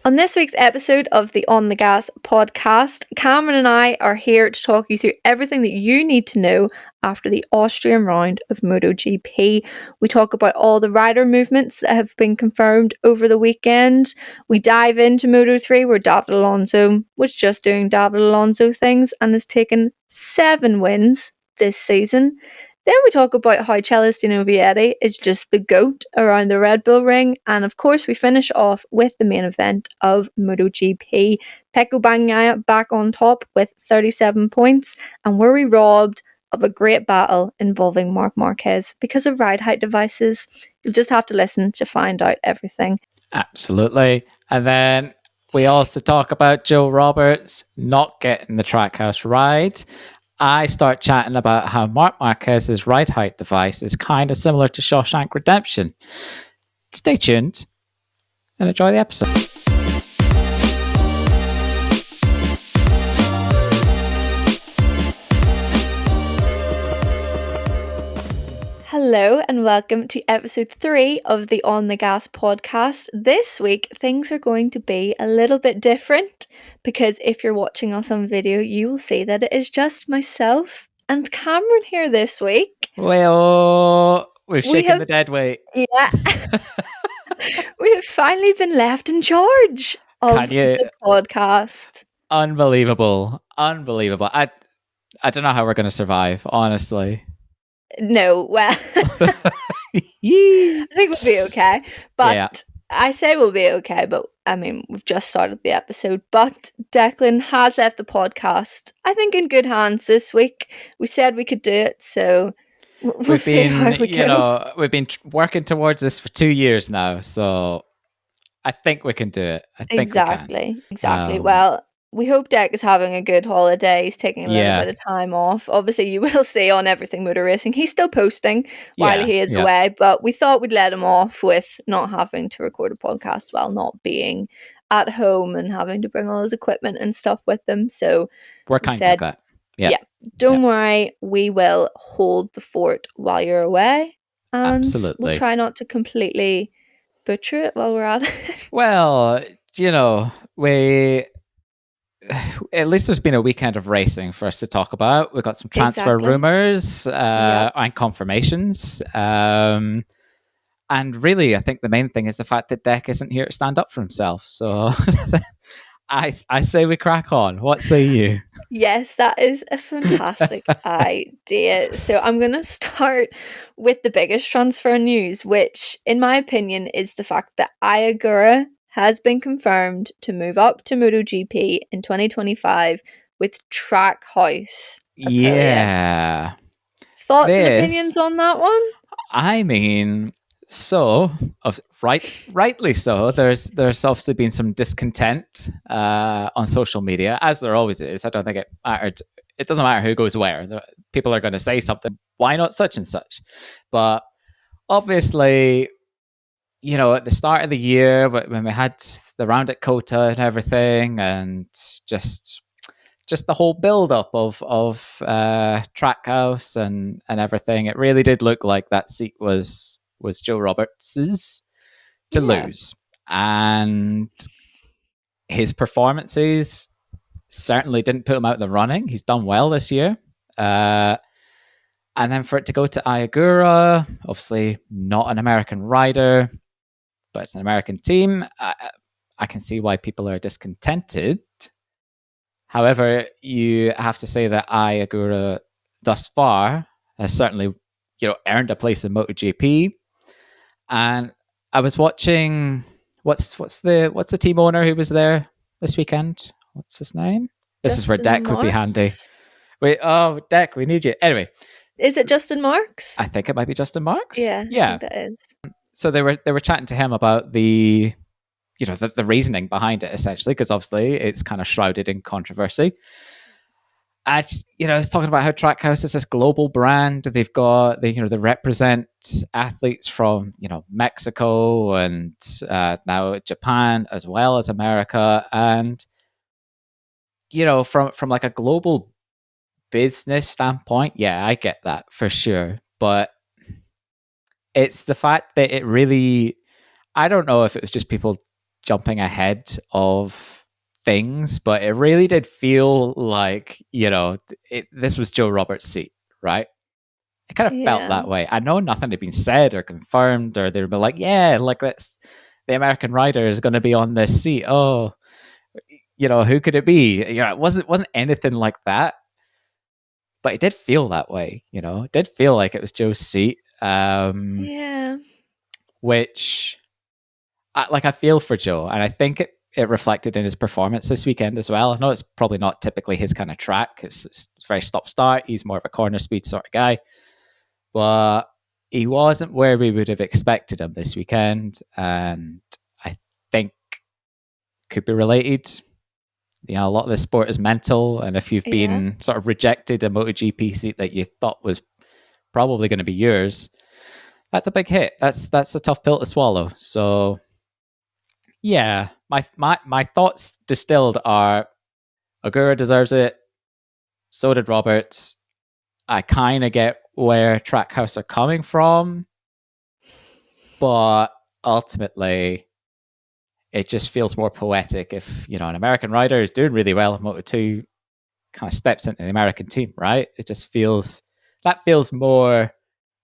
On this week's episode of the On the Gas podcast, Cameron and I are here to talk you through everything that you need to know after the Austrian round of MotoGP. We talk about all the rider movements that have been confirmed over the weekend. We dive into Moto3 where David Alonso was just doing David Alonso things and has taken 7 wins this season. Then we talk about how Celestino Vietti is just the GOAT around the Red Bull ring. And of course, we finish off with the main event of MotoGP. Pecco Bagnaia back on top with 37 points. And were we robbed of a great battle involving Marc Marquez because of ride height devices? You'll just have to listen to find out everything. Absolutely. And then we also talk about Joe Roberts not getting the Trackhouse ride. I start chatting about how Marc Marquez's ride height device is kind of similar to Shawshank Redemption. Stay tuned and enjoy the episode. Hello and welcome to episode 3 of the On the Gas podcast. This week, things are going to be a little bit different because if you're watching us on video, you will see that it is just myself and Cameron here this week. Well, we've shaken the dead weight. Yeah. We have finally been left in charge of the podcast. Unbelievable. I don't know how we're going to survive, honestly. No, well, I think we'll be okay. But yeah. I say we'll be okay, but I mean, we've just started the episode. But Declan has left the podcast, I think, in good hands this week. We said we could do it, so we'll see how we go. We've been working towards this for 2 years now, so I think we can do it. I think exactly. Well, we hope Deck is having a good holiday. He's taking a little bit of time off. Obviously, you will see on Everything Motor Racing, he's still posting while he is away, but we thought we'd let him off with not having to record a podcast while not being at home and having to bring all his equipment and stuff with him. So we're kind of that. Yeah. Don't worry, we will hold the fort while you're away. And absolutely. We'll try not to completely butcher it while we're at it. Well, at least there's been a weekend of racing for us to talk about. We've got some transfer rumours and confirmations. And really, I think the main thing is the fact that Deck isn't here to stand up for himself. So I say we crack on. What say you? Yes, that is a fantastic idea. So I'm going to start with the biggest transfer news, which in my opinion is the fact that Ai Ogura has been confirmed to move up to MotoGP in 2025 with Trackhouse Aprilia. Yeah. Thoughts and opinions on that one? I mean, rightly so. There's obviously been some discontent on social media, as there always is. I don't think it mattered. It doesn't matter who goes where. People are going to say something. Why not such and such? But obviously, at the start of the year, when we had the round at Kota and everything, and just the whole build-up of Trackhouse and everything, it really did look like that seat was Joe Roberts's to lose. And his performances certainly didn't put him out of the running. He's done well this year. And then for it to go to Ai Ogura, obviously not an American rider, but it's an American team. I can see why people are discontented. However, you have to say that Ai Ogura thus far has certainly, earned a place in MotoGP. And I was watching what's the team owner who was there this weekend? What's his name? This is where Deck would be handy. Wait, Deck, we need you. Anyway. Is it Justin Marks? I think it might be Justin Marks. Yeah. I think that is. So they were chatting to him about the reasoning behind it, essentially, because obviously it's kind of shrouded in controversy. And he's talking about how Trackhouse is this global brand. They've got they represent athletes from Mexico and now Japan as well as America, and from like a global business standpoint, yeah, I get that for sure, but it's the fact that it really, I don't know if it was just people jumping ahead of things, but it really did feel like, this was Joe Roberts' seat, right? It kind of felt Yeah. that way. I know nothing had been said or confirmed, or they'd be like, yeah, like that's the American rider is going to be on this seat. Oh, who could it be? It wasn't anything like that, but it did feel that way. It did feel like it was Joe's seat, Yeah. which I feel for Joe, and I think it reflected in his performance this weekend as well. I know it's probably not typically his kind of track. It's very stop start. He's more of a corner speed sort of guy, but he wasn't where we would have expected him this weekend, and I think could be related. A lot of this sport is mental, and if you've Yeah. been sort of rejected a MotoGP seat that you thought was probably going to be yours, that's a big hit. That's a tough pill to swallow. So yeah, my thoughts distilled are Ogura deserves it. So did Roberts. I kind of get where Trackhouse are coming from, but ultimately, it just feels more poetic if an American rider is doing really well in Moto2, kind of steps into the American team, right? It just feels more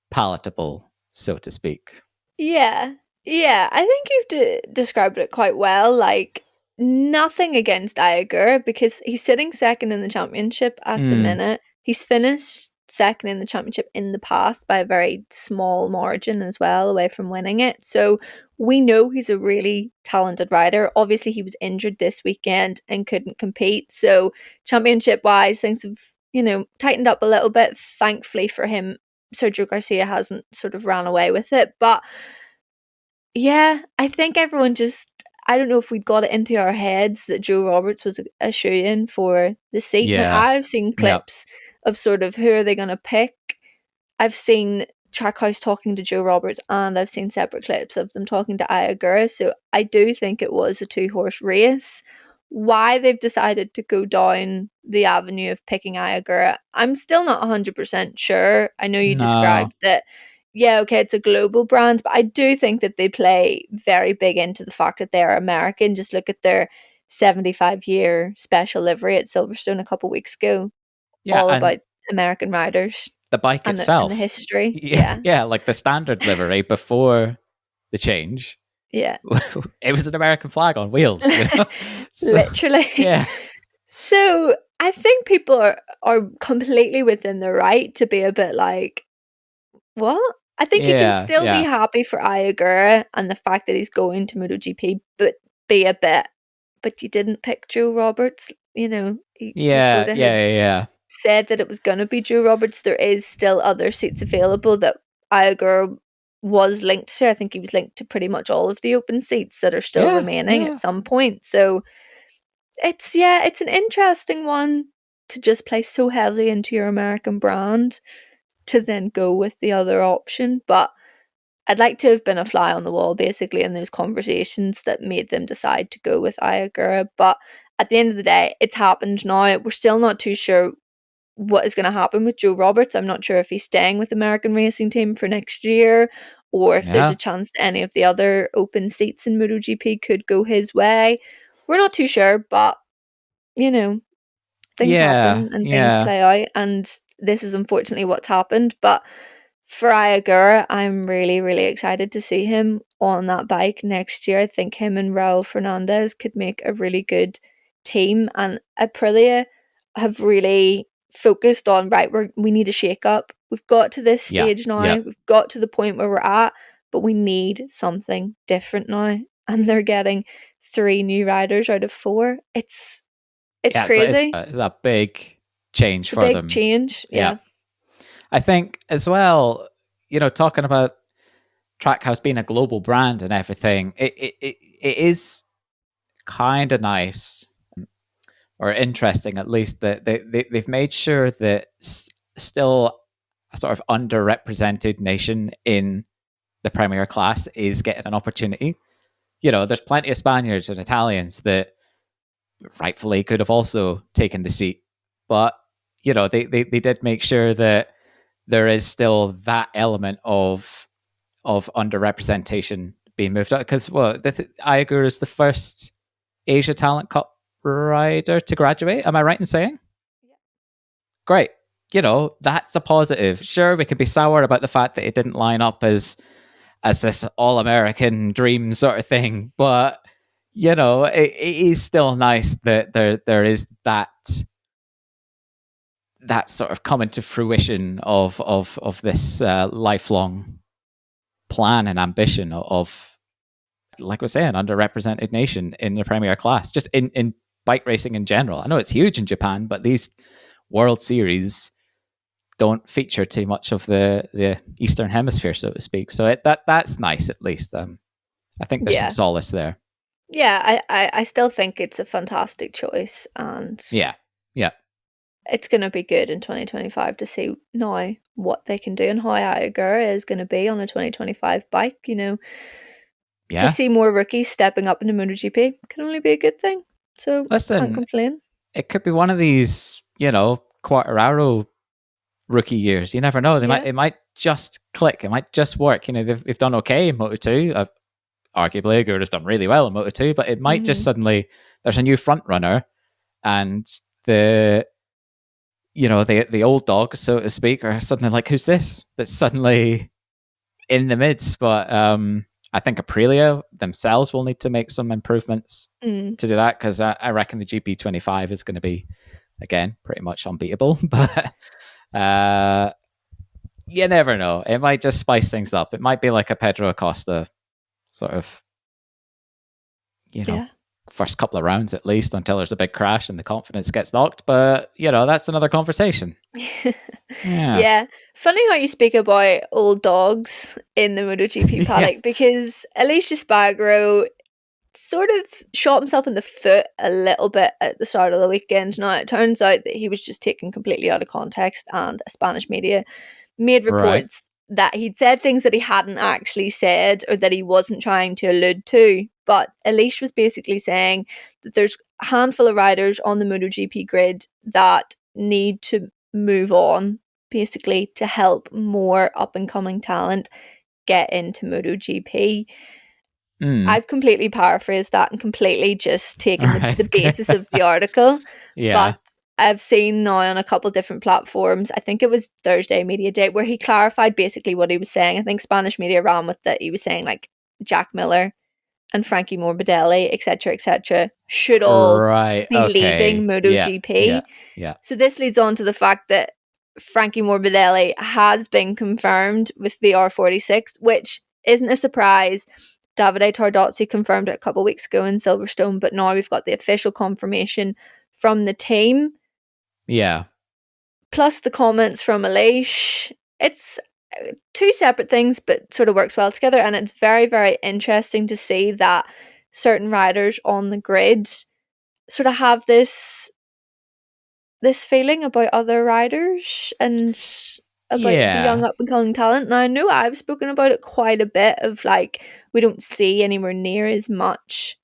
palatable, so to speak. Yeah. Yeah. I think you've described it quite well. Like, nothing against Ai Ogura because he's sitting second in the championship at the Mm, minute. He's finished second in the championship in the past by a very small margin as well, away from winning it. So we know he's a really talented rider. Obviously, he was injured this weekend and couldn't compete. So, championship wise, things have, tightened up a little bit. Thankfully for him, Sergio Garcia hasn't sort of ran away with it. But yeah, I think everyone just, I don't know if we'd got it into our heads that Joe Roberts was a shoe-in for the seat. Now, yeah, I've seen yeah, clips of sort of who are they going to pick. I've seen Trackhouse talking to Joe Roberts, and I've seen separate clips of them talking to Ai Ogura. So I do think it was a two-horse race. Why they've decided to go down the avenue of picking Ai Ogura, I'm still not 100% sure. I know you no, described that, yeah, okay, it's a global brand, but I do think that they play very big into the fact that they're American. Just look at their 75-year special livery at Silverstone a couple weeks ago, yeah, all and about American riders the bike and the itself, history. yeah, Yeah. yeah, like the standard livery before the change, Yeah. it was an American flag on wheels. So Literally. yeah, So I think people are completely within their right to be a bit like, what? I think you can yeah, still be yeah, happy for Ai Ogura and the fact that he's going to MotoGP, but be a bit, but you didn't pick Joe Roberts. You yeah, sort of had yeah, yeah, said that it was going to be Joe Roberts. There is still other seats available that Ai Ogura was linked to. I think he was linked to pretty much all of the open seats that are still yeah, remaining at yeah, some point. So it's an interesting one to just play so heavily into your American brand to then go with the other option. But I'd like to have been a fly on the wall basically in those conversations that made them decide to go with Ai Ogura. But at the end of the day, it's happened now. We're still not too sure what is going to happen with Joe Roberts. I'm not sure if he's staying with American Racing Team for next year or if there's a yeah, chance that any of the other open seats in MotoGP could go his way. We're not too sure, but you know, things yeah, happen and things yeah, play out, and this is unfortunately what's happened. But for Ai Ogura, I'm really, really excited to see him on that bike next year. I think him and Raul Fernandez could make a really good team, and Aprilia have really focused on, right, we need a shake up. We've got to this yeah, stage now. yeah, We've got to the point where we're at, but we need something different now. And they're getting 3 new riders out of 4. It's yeah. It's crazy. it's a big change It's a for big them. change. Yeah, Yeah. I think as well. Talking about Trackhouse being a global brand and everything, it is kind of nice or interesting, at least, that they've made sure that still a sort of underrepresented nation in the Premier class is getting an opportunity. There's plenty of Spaniards and Italians that rightfully could have also taken the seat, but they did make sure that there is still that element of underrepresentation being moved up because Ai Ogura is the first Asia Talent Cup rider to graduate. Am I right in saying? Yeah. Great. That's a positive. Sure, we could be sour about the fact that it didn't line up as this all-American dream sort of thing, but it is still nice that there is that sort of coming to fruition of this lifelong plan and ambition of, like we're saying, underrepresented nation in the premier class, just in bike racing in general. I know it's huge in Japan, but these World Series don't feature too much of the Eastern Hemisphere, so to speak. So that's nice, at least. I think there's some Yeah. solace there. Yeah, I still think it's a fantastic choice, and Yeah. it's going to be good in 2025 to see now what they can do and how Ai Ogura is going to be on a 2025 bike. To Yeah. see more rookies stepping up into MotoGP can only be a good thing. So can't Listen, complain. it could be one of these, Quartararo rookie years. You never know. Yeah. It might just click. It might just work. They've done okay in Moto2. Arguably, Ogura's done really well in Moto2, but it might just suddenly, there's a new front runner, and the old dogs, so to speak, are suddenly like, who's this? That's suddenly in the midst. But I think Aprilia themselves will need to make some improvements to do that, because I reckon the GP25 is going to be, again, pretty much unbeatable. But you never know. It might just spice things up. It might be like a Pedro Acosta sort of, first couple of rounds at least, until there's a big crash and the confidence gets knocked. But, that's another conversation. Yeah. Funny how you speak about old dogs in the MotoGP paddock, because Alicia Spargaro sort of shot himself in the foot a little bit at the start of the weekend. Now, it turns out that he was just taken completely out of context, and Spanish media made reports that he'd said things that he hadn't actually said, or that he wasn't trying to allude to. But Alicia was basically saying that there's a handful of riders on the MotoGP grid that need to move on, basically, to help more up-and-coming talent get into MotoGP. I've completely paraphrased that and completely just taken the basis of the article. Yeah. But I've seen now on a couple different platforms, I think it was Thursday Media Day, where he clarified basically what he was saying. I think Spanish media ran with that. He was saying like Jack Miller and Frankie Morbidelli, etc., should all be leaving MotoGP. Yeah. So this leads on to the fact that Frankie Morbidelli has been confirmed with the R46, which isn't a surprise. Davide Tardozzi confirmed it a couple of weeks ago in Silverstone, but now we've got the official confirmation from the team. Yeah. Plus the comments from Alish. It's two separate things, but sort of works well together. And it's very, very interesting to see that certain riders on the grid sort of have this feeling about other riders and about the young up and coming talent. Now I know I've spoken about it quite a bit, of like, we don't see anywhere near as much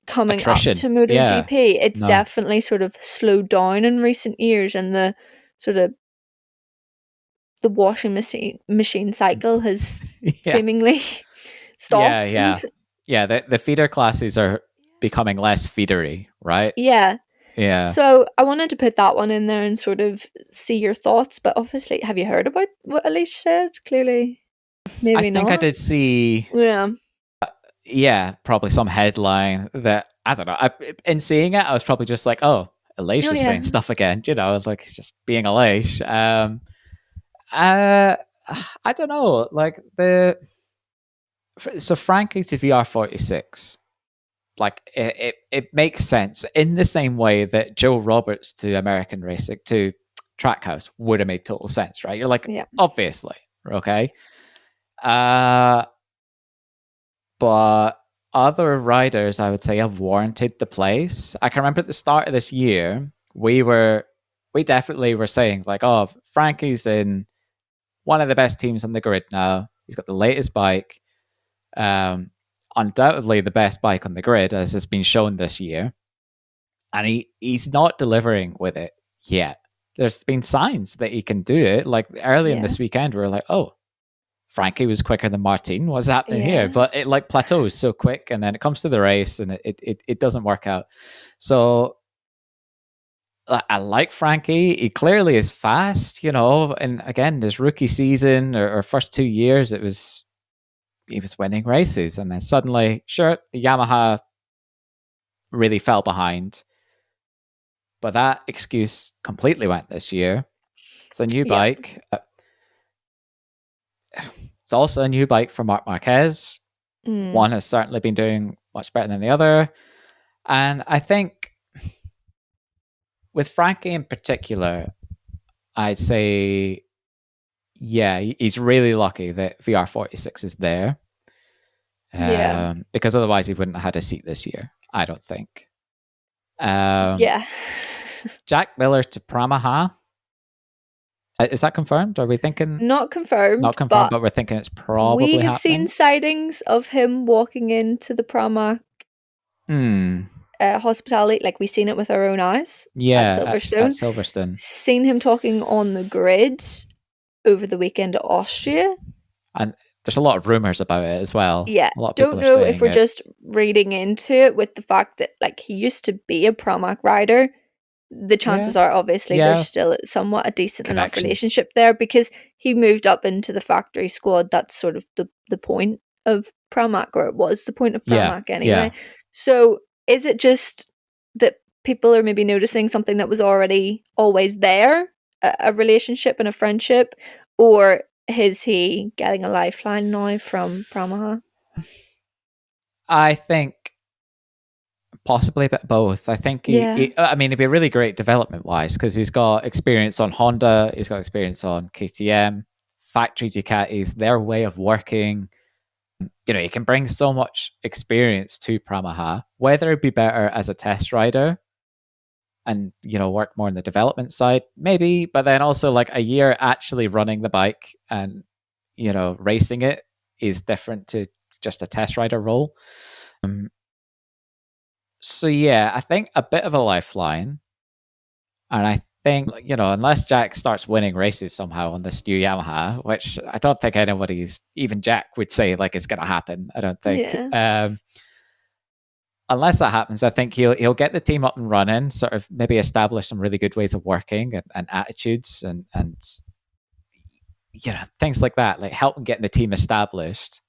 coming attrition up to MotoGP. It's definitely sort of slowed down in recent years, and the sort of the washing machine cycle has seemingly stopped. Yeah. The feeder classes are becoming less feedery, right? Yeah. Yeah. So I wanted to put that one in there and sort of see your thoughts. But obviously, have you heard about what Alish said? Clearly, maybe I think not. I did see. Yeah, probably some headline that, I don't know. In seeing it, I was probably just like, oh, Alish is saying stuff again. Like, it's just being Alish. I don't know. Like so Frankie to VR46. Like it makes sense in the same way that Joe Roberts to American Racing to Trackhouse would have made total sense, right? You're like, obviously, okay. But other riders, I would say, have warranted the place. I can remember at the start of this year, we definitely were saying like, oh, Frankie's in one of the best teams on the grid now. He's got the latest bike. Undoubtedly the best bike on the grid, as has been shown this year, and he's not delivering with it yet. There's been signs that he can do it. Like early in this weekend, we were like, oh, Frankie was quicker than Martin. What's happening here? Yeah. But it like plateaus so quick, and then it comes to the race, and it doesn't work out. So I like Frankie. He clearly is fast, And again, his rookie season or first 2 years, he was winning races, and then suddenly, sure, the Yamaha really fell behind, but that excuse completely went this year. It's a new Yeah. bike. It's also a new bike for Marc Marquez. One has certainly been doing much better than the other. And I think with Frankie in particular, I'd say, yeah, he's really lucky that VR46 is there. Yeah. Because otherwise he wouldn't have had a seat this year, I don't think. Yeah. Jack Miller to Pramaha. Is that confirmed? Are we thinking? Not confirmed, Not confirmed, but but we're thinking it's we probably have seen happening. sightings of him walking into the Pramac hospitality. Like, we've seen it with our own eyes at Yeah, at Silverstone. Silverstone. Seen him talking on the grid over the weekend at Austria. And there's a lot of rumors about it as well. Yeah, A lot of don't people are know if saying we're it. just reading into it with the fact that, like, he used to be a Pramac rider. The chances are, obviously, there's still somewhat a decent enough relationship there, because he moved up into the factory squad. That's sort of the point of Pramac, or it was the point of Pramac anyway. So is it just that people are maybe noticing something that was already always there, a relationship and a friendship, or is he getting a lifeline now from Pramaha? I think possibly a bit both. I think I mean, it'd be really great development wise, because he's got experience on Honda, he's got experience on KTM, factory Ducatis, their way of working. He can bring so much experience to Pramaha. Whether it'd be better as a test rider and work more on the development side, maybe, but then also like a year actually running the bike and racing it is different to just a test rider role. So yeah, I think a bit of a lifeline, and I think unless Jack starts winning races somehow on this new Yamaha, which I don't think even Jack would say like it's going to happen. I don't think. Unless that happens, I think he'll get the team up and running, sort of maybe establish some really good ways of working and attitudes and things like that, like help him get the team established,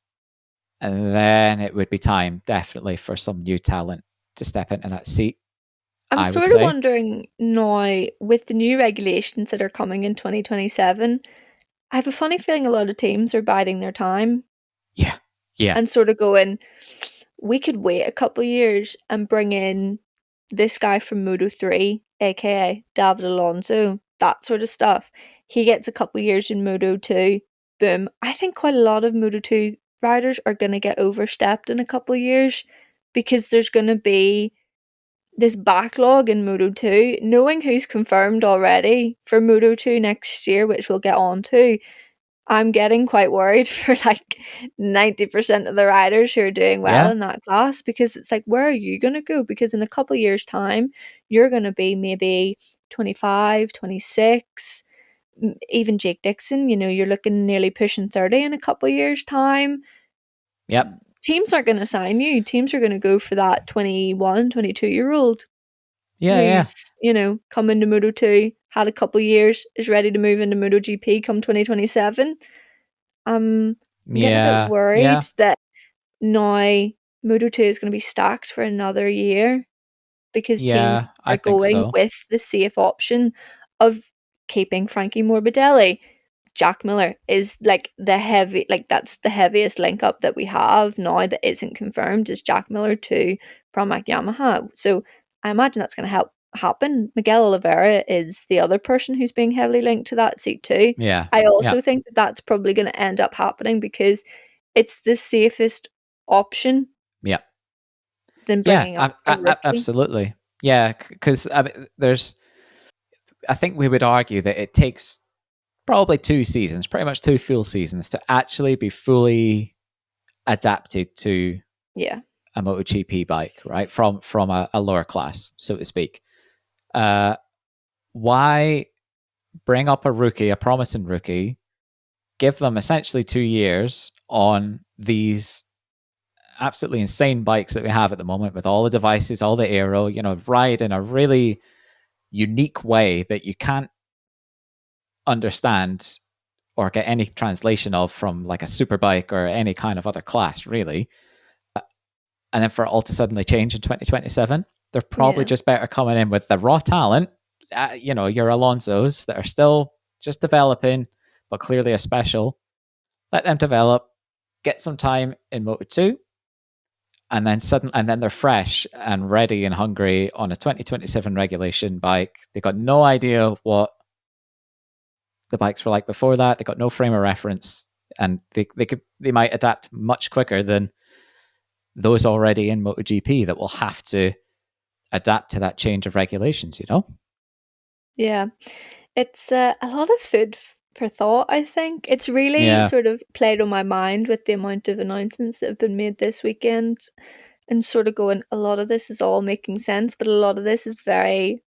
and then it would be time definitely for some new talent to step into that seat. I'm sort of wondering now, with the new regulations that are coming in 2027, I have a funny feeling a lot of teams are biding their time. Yeah. And sort of going, we could wait a couple of years and bring in this guy from Moto3, aka David Alonso, that sort of stuff. He gets a couple of years in Moto2, boom. I think quite a lot of Moto2 riders are going to get overstepped in a couple of years, because there's going to be this backlog in Moto2, knowing who's confirmed already for Moto2 next year, which we'll get on to. I'm getting quite worried for like 90% of the riders who are doing well in that class, because it's like, where are you going to go? Because in a couple of years' time, you're going to be maybe 25, 26, even Jake Dixon, you're looking nearly pushing 30 in a couple of years' time. Yep. Teams aren't going to sign you. Teams are going to go for that 21, 22-year-old who's, come into Moto2, had a couple of years, is ready to move into MotoGP come 2027. I'm getting a bit worried that now Moto2 is going to be stacked for another year, because teams are going with the safe option of keeping Frankie Morbidelli. Jack Miller is like that's the heaviest link up that we have now that isn't confirmed, is Jack Miller to Pramac Yamaha. So I imagine that's going to help happen. Miguel Oliveira is the other person who's being heavily linked to that seat too. I also think that that's probably going to end up happening, because it's the safest option. Than bringing up a rookie. Absolutely. Yeah, because I think we would argue that it takes probably 2 seasons, pretty much 2 full seasons, to actually be fully adapted to a MotoGP bike, right? From a lower class, so to speak. Why bring up a rookie, a promising rookie, give them essentially 2 years on these absolutely insane bikes that we have at the moment with all the devices, all the aero, ride in a really unique way that you can't understand or get any translation of from like a superbike or any kind of other class, really. And then for it all to suddenly change in 2027, they're probably Yeah. just better coming in with the raw talent, your Alonsos that are still just developing, but clearly a special. Let them develop, get some time in Moto2, and then they're fresh and ready and hungry on a 2027 regulation bike. They got no idea what the bikes were like before that. They got no frame of reference, and they might adapt much quicker than those already in MotoGP that will have to adapt to that change of regulations. Yeah. It's a lot of food for thought, I think. It's really Yeah, sort of played on my mind with the amount of announcements that have been made this weekend and sort of going, a lot of this is all making sense, but a lot of this is very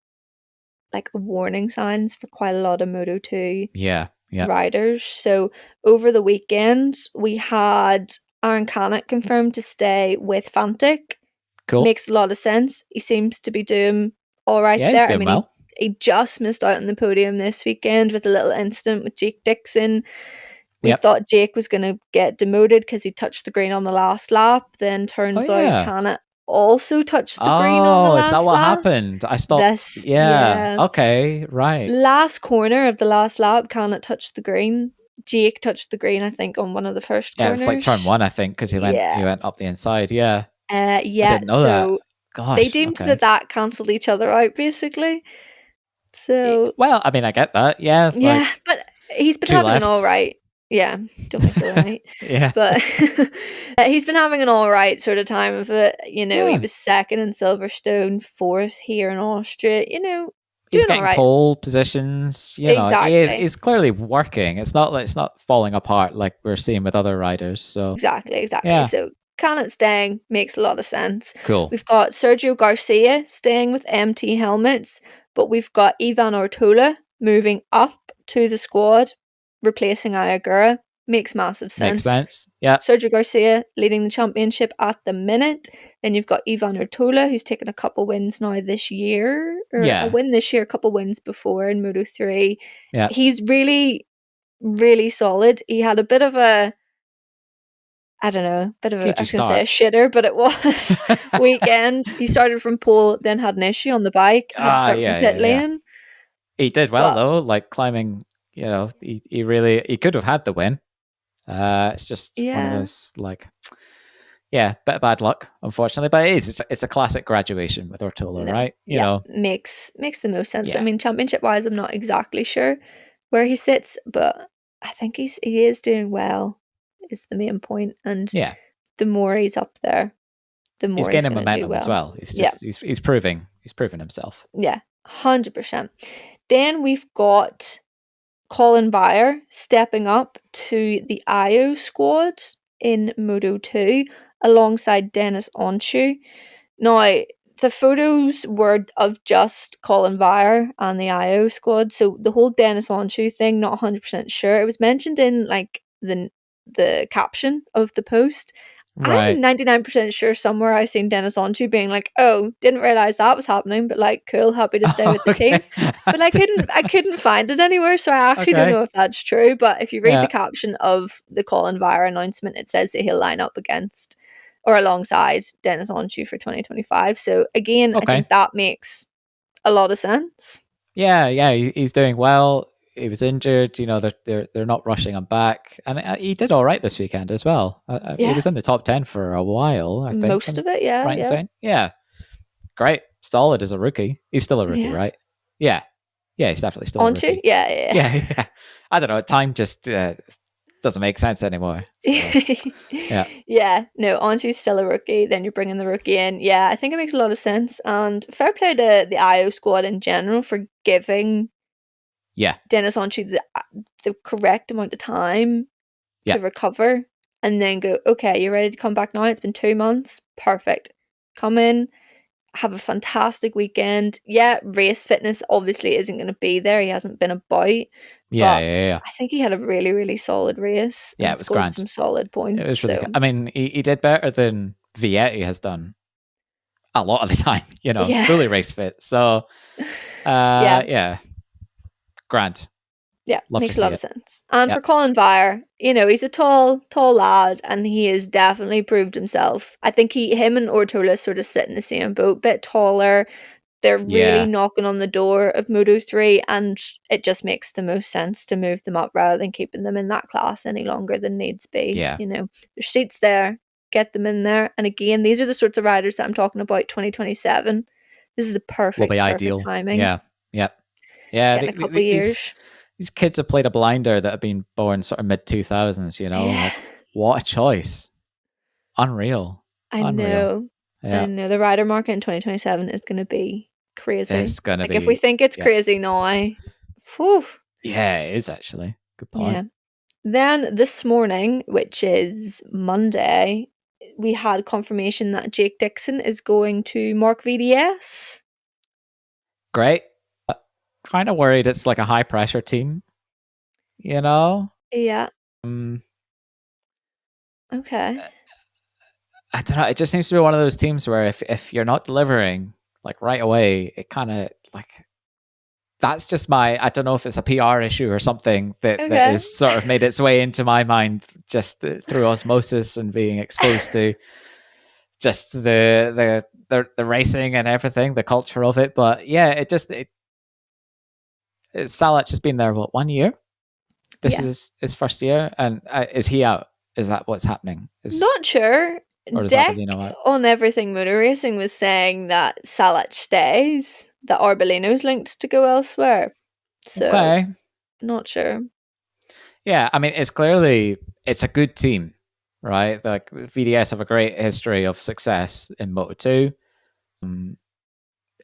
like warning signs for quite a lot of Moto 2 yeah, yeah. riders. So over the weekend, we had Aaron Canet confirmed to stay with Fantic. Cool. Makes a lot of sense. He seems to be doing all right Yeah, he's there. I doing mean, well. he just missed out on the podium this weekend with a little incident with Jake Dixon. We Yep. thought Jake was going to get demoted because he touched the green on the last lap. Then Oh turns out yeah. Canet also touched the green on the Oh, is that last what lap. happened? I stopped. This, Yeah. yeah. Okay. Right. Last corner of the last lap, Canet touched the green. Jake touched the green, I think, on one of the first Yeah, it's like turn corners. 1, I think, because he went Yeah. he went up the inside. Yeah, I Yeah. didn't know that. So they Gosh. deemed Okay. that cancelled each other out, basically. So Well, I mean, I get that. Yeah, it's yeah, like but he's been two having an all lefts. right. Yeah, don't make a right. Yeah. But he's been having an all right sort of time of it. He Yeah. was second in Silverstone, fourth here in Austria. He's Doing all getting right. pole positions. Exactly. It's clearly working. It's not falling apart like we're seeing with other riders. So Exactly. yeah, So Canet staying makes a lot of sense. cool. We've got Sergio Garcia staying with MT helmets, but we've got Ivan Ortola moving up to the squad, replacing Ai Ogura. Makes massive Makes sense. sense. Yeah, Sergio Garcia leading the championship at the minute. Then you've got Ivan Ortola, who's taken a couple wins now this year, or a yeah, win this year, a couple wins before in Moto 3. yeah. He's really, really solid. He had a bit of a, I don't know, I Cagey was going to say a start. shitter, but it was weekend. He started from pole, then had an issue on the bike, had to start from Yeah, pit yeah, yeah. lane. He did well But though, like climbing. He could have had the win. It's just one of yeah, those like, yeah, bit of bad luck, unfortunately. But it's a classic graduation with Ortola, no, right? yeah, makes the most sense. I Yeah, mean, championship wise, I'm not exactly sure where he sits, but I think he is doing well. Is the main point, and yeah. the more he's up there, the He's more he's gaining going to do momentum as well. well. Yeah, He's proven himself. yeah, 100%. Then we've got Colin Byer stepping up to the IO squad in Moto 2 alongside Dennis Onshu. Now, the photos were of just Colin Byer and the IO squad, so the whole Dennis Onshu thing, not 100% sure. It was mentioned in like the caption of the post. I'm Right. 99% sure somewhere I seen Dennis Onshu being like, "Oh, didn't realize that was happening, but like, cool, happy to stay Oh, with the team." okay. But I couldn't find it anywhere, so I actually don't Okay. know if that's true. But if you read the Yeah. caption of the Colin Vire announcement, it says that he'll line up against or alongside Dennis Onshu for 2025. So again, I Okay. think that makes a lot of sense. Yeah. Yeah. He's doing well. He was injured. They're not rushing him back, and he did all right this weekend as well. He Yeah, was in the top 10 for a while, I think. most I'm of it. Yeah, right in yeah, saying, yeah, great, solid as a rookie. He's still a rookie, yeah. right? Yeah. Yeah. He's definitely still a Onshu, rookie. yeah, yeah. Yeah. Yeah. I don't know. Time just doesn't make sense anymore. So yeah. Yeah, no, Anshu's still a rookie. Then you're bringing the rookie in. Yeah, I think it makes a lot of sense. And fair play to the IO squad in general for giving Yeah. Dennis Anshu the correct amount of time Yeah. to recover and then go, okay, you're ready to come back now. It's been 2 months. Perfect. Come in. have a fantastic weekend. Yeah, race fitness obviously isn't going to be there. He hasn't been about, Yeah, but yeah, yeah. I think he had a really, really solid race Yeah, and it was scored grand. some solid It points. was really So good. I mean, he did better than Vietti has done a lot of the time, yeah, fully race fit. So, yeah, yeah, grand. yeah, Love to makes a see lot of it. sense. And for Yep. Colin Vire, he's a tall, tall lad, and he has definitely proved himself. I think him and Ortola sort of sit in the same boat, bit taller. They're really Yeah, knocking on the door of Moto 3, and it just makes the most sense to move them up rather than keeping them in that class any longer than needs be. yeah. There's seats there, get them in there. And again, these are the sorts of riders that I'm talking about 2027. This is the Will be perfect ideal. timing. Yeah, yep. Yeah, Get in a couple of years. these kids have played a blinder that have been born sort of mid 2000s, Yeah, like what a choice. Unreal. I Unreal. know. I Yeah. know. The rider market in 2027 is going to be crazy. It's gonna Like, if we be think it's yeah. crazy now, whew, Yeah, it is actually. Good point. yeah. Then this morning, which is Monday, we had confirmation that Jake Dixon is going to Mark VDS. Great. Kind of worried it's like a high pressure team, you know? Yeah, Um, okay. I don't know. It just seems to be one of those teams where if you're not delivering like right away, it kind of like that's just I don't know if it's a PR issue or something that Okay. is sort of made its way into my mind just through osmosis and being exposed to just the racing and everything, the culture of it. But yeah, Salach has been there what 1 year. This Yeah. is his first year, and is he out? Is that what's happening? Not sure. Or is Deck Arbolino out? on Everything Motor Racing was saying that Salach stays, that Arbolino's linked to go elsewhere. So, Okay, not sure. yeah. I mean, it's a good team, right? Like VDS have a great history of success in Moto 2.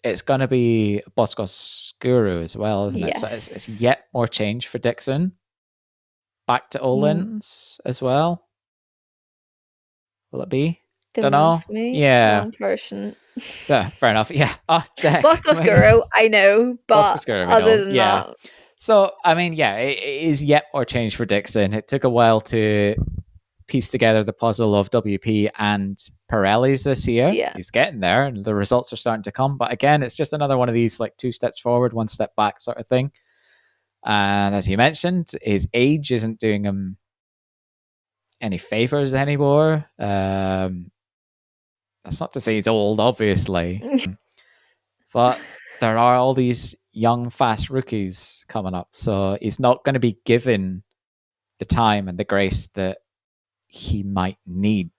It's going to be Boscos Guru as well, isn't it? So it's Yes. yet more change for Dixon. Back to Olins as well. Will it be? Don't Don't know. ask me. Yeah. Wrong person. Yeah, fair enough. Yeah. Oh, deck. Bosco Scuro, I know, but Boscos Guru, we other know. than Yeah. that, So, I mean, yeah, it is yet more change for Dixon. It took a while to piece together the puzzle of WP and Pirelli's this year. yeah. He's getting there and the results are starting to come. But again, it's just another one of these like 2 steps forward, 1 step back sort of thing. And as you mentioned, his age isn't doing him any favors anymore. That's not to say he's old, obviously, but there are all these young, fast rookies coming up. So he's not going to be given the time and the grace that he might need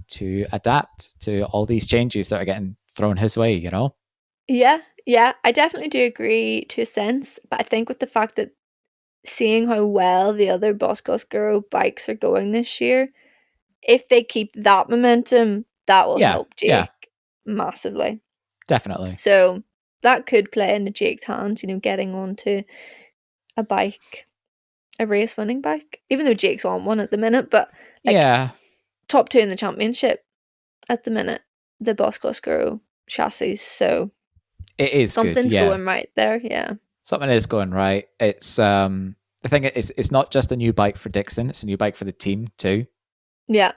to adapt to all these changes that are getting thrown his way, Yeah, yeah, I definitely do agree to a sense, but I think with the fact that seeing how well the other Bosco Scuro bikes are going this year, if they keep that momentum, that will Yeah, help yeah, Jake massively. definitely. So that could play into Jake's hands, getting onto a bike, a race winning bike. Even though Jake's on one at the minute, but like Yeah, top two in the championship at the minute, the Bosco Scuro chassis. So it is good. something's Yeah, going right there. Yeah. something is going right. It's the thing is, it's not just a new bike for Dixon; it's a new bike for the team too. Yeah.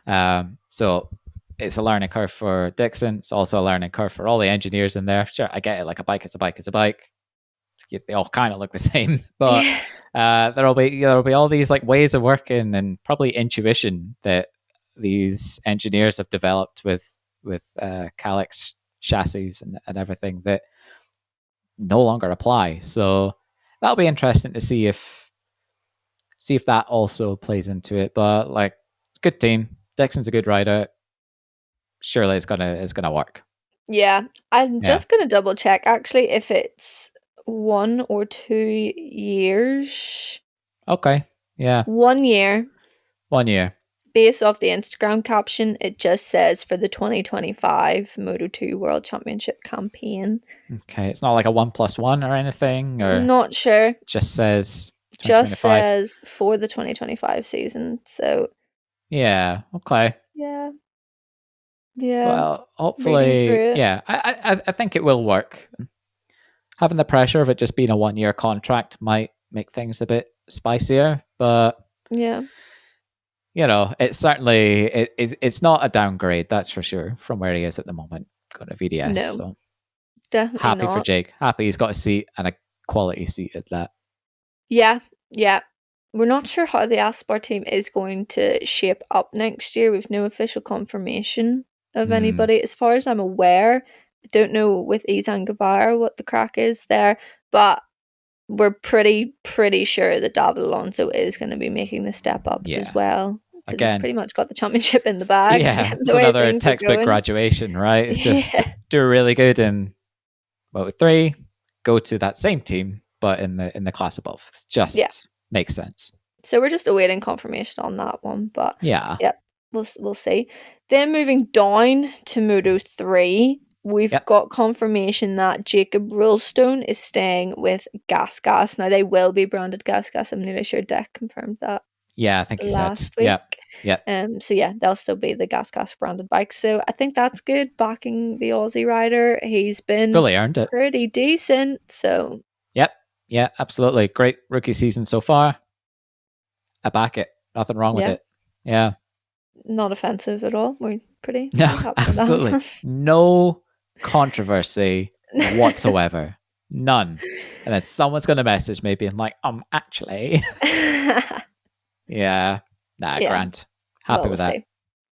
So it's a learning curve for Dixon. It's also a learning curve for all the engineers in there. Sure, I get it. Like a bike, it's a bike, it's a bike. They all kind of look the same, but Yeah. there'll be all these like ways of working and probably intuition that these engineers have developed with Calyx chassis and everything that no longer apply. So that'll be interesting to see if that also plays into it. But like, it's a good team. Dixon's a good rider. Surely it's gonna work. Yeah. I'm Yeah. just gonna double check actually if it's 1 or 2 years. Okay. Yeah. 1 year. 1 year. Based off the Instagram caption, it just says for the 2025 Moto2 World Championship campaign. Okay. It's not like a 1+1 or anything, or Not sure. just says Just 2025. says for the 2025 season. So Yeah. Okay. yeah. Yeah. Well, Reading hopefully, through it. yeah. I think it will work. Having the pressure of it just being a 1 year contract might make things a bit spicier, but Yeah. it's certainly it's not a downgrade, that's for sure, from where he is at the moment, going to VDS. No, So definitely happy for not. Jake. Happy he's got a seat and a quality seat at that. Yeah, yeah. We're not sure how the Aspar team is going to shape up next year. We've no official confirmation of Hmm. anybody. As far as I'm aware, I don't know with Izan Guevara what the crack is there, but we're pretty sure that David Alonso is going to be making the step up as Yeah. well because he's Again, pretty much got the championship in the bag yeah, it's the way another things are textbook going. graduation, right? It's just Yeah, do really good in Moto3, go to that same team, but in the class above. It yeah. just makes sense. So we're just awaiting confirmation on that one, but Yeah. yep, we'll see. Then moving down to Moto 3, we've Yep. got confirmation that Jacob Rulstone is staying with Gas Gas. Now they will be branded Gas Gas. I'm nearly sure Deck confirmed that Yeah, I think he said. last week. Yep. Yep. So yeah, they'll still be the Gas Gas branded bikes. So I think that's good. Backing the Aussie rider, he's been Fully earned it. pretty decent. So Yep. Yeah, absolutely. Great rookie season so far. I back it. Nothing wrong with yeah, it. Yeah. not offensive at all. We're pretty No, happy with absolutely. that. No controversy whatsoever. None. And then someone's going to message me being like, actually. Yeah. Nah, Yeah, grand. well, Happy we'll with that. see.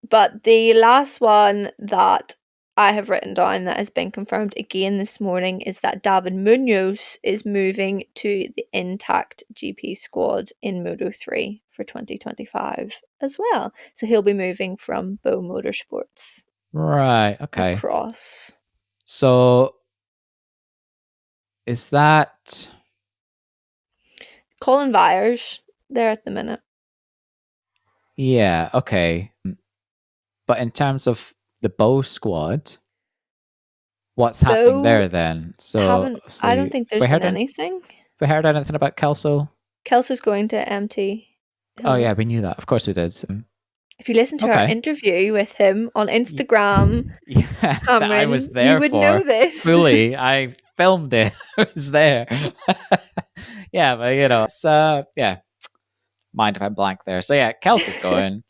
But the last one that I have written down that has been confirmed again this morning is that David Munoz is moving to the Intact GP squad in Moto 3 for 2025 as well. So he'll be moving from Bow Motorsports Right. Okay. across. So is that. Colin Byers there at the minute. Yeah. Okay. But in terms of the Bow squad, what's happening Bow there then? So haven't, I don't obviously, think have there's we been heard, anything. have we heard anything about Kelso? Kelsey's going to MT Oh, yeah, we knew Hills. that. Of course we did. If you listen to our Okay. interview with him on Instagram, Yeah, that I was Cameron, you there would for know this. fully. I filmed it. I was there. Yeah, but it's yeah. Mind if I'm blank there? So yeah, Kelsey's going.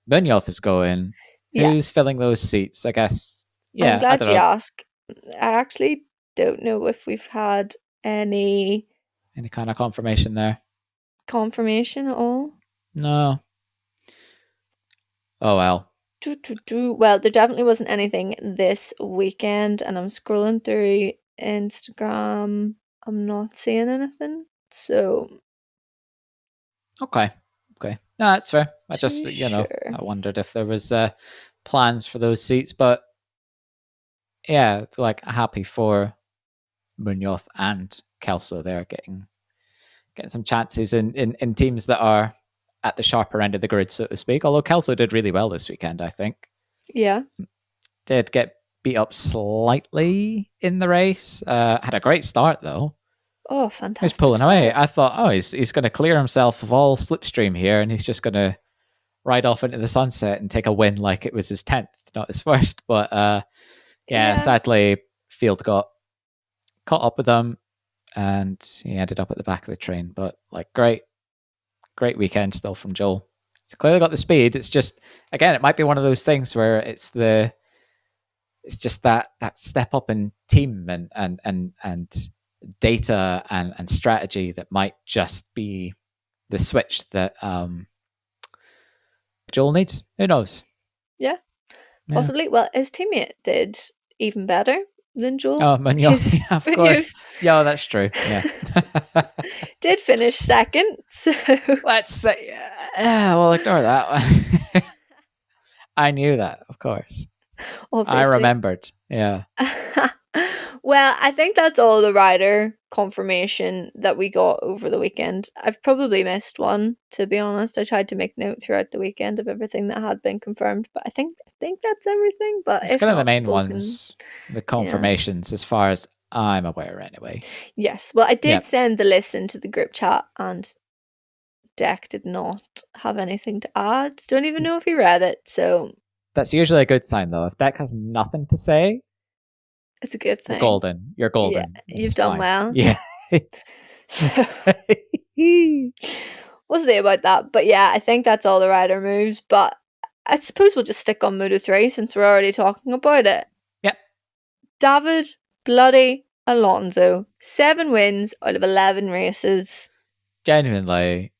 Munoz is going. Yeah, Who's filling those seats? I guess. I'm Yeah, I glad don't you know. asked. I actually don't know if we've had any Any kind of confirmation there? confirmation at all. No. Oh well. Well, there definitely wasn't anything this weekend, and I'm scrolling through Instagram. I'm not seeing anything. So, Okay. Okay. No, that's fair. I just too sure. I wondered if there was plans for those seats, but yeah, like happy for Munoz and Kelso there getting some chances in teams that are at the sharper end of the grid, so to speak. Although Kelso did really well this weekend, I think. Yeah. Did get beat up slightly in the race. Had a great start though. Oh, He was fantastic pulling away. start. I thought, oh, he's going to clear himself of all slipstream here, and he's just going to ride off into the sunset and take a win like it was his 10th, not his first. But yeah, Yeah. sadly, Field got caught up with him, and he ended up at the back of the train. But like, great weekend still from Joel. He's clearly got the speed. It's just, again, it might be one of those things where it's just that step up in team and data and strategy that might just be the switch that Joel needs. Who knows? Yeah. Yeah. Possibly. Well, his teammate did even better than Joel Oh, Munoz. because Yeah, of Munoz course. Yeah, that's true. Yeah. did finish second. So Let's say, yeah, well, ignore that one. I knew that, of course. I obviously. remembered. Yeah. Well, I think that's all the rider confirmation that we got over the weekend. I've probably missed one, to be honest. I tried to make note throughout the weekend of everything that had been confirmed, but I think that's everything. But It's if kind of the not, main people can, ones, the yeah. confirmations, as far as I'm aware, anyway. Yes. Well, I did Yep. send the list into the group chat, and Deck did not have anything to add. Don't even know if he read it. So That's usually a good sign, though. If Beck has nothing to say, It's a good you're thing. golden. You're Yeah, golden. you've It's done fine. well. Yeah. So we'll see about that. But yeah, I think that's all the rider moves. But I suppose we'll just stick on Moto 3 since we're already talking about it. Yep. David bloody Alonso. 7 wins out of 11 races. Genuinely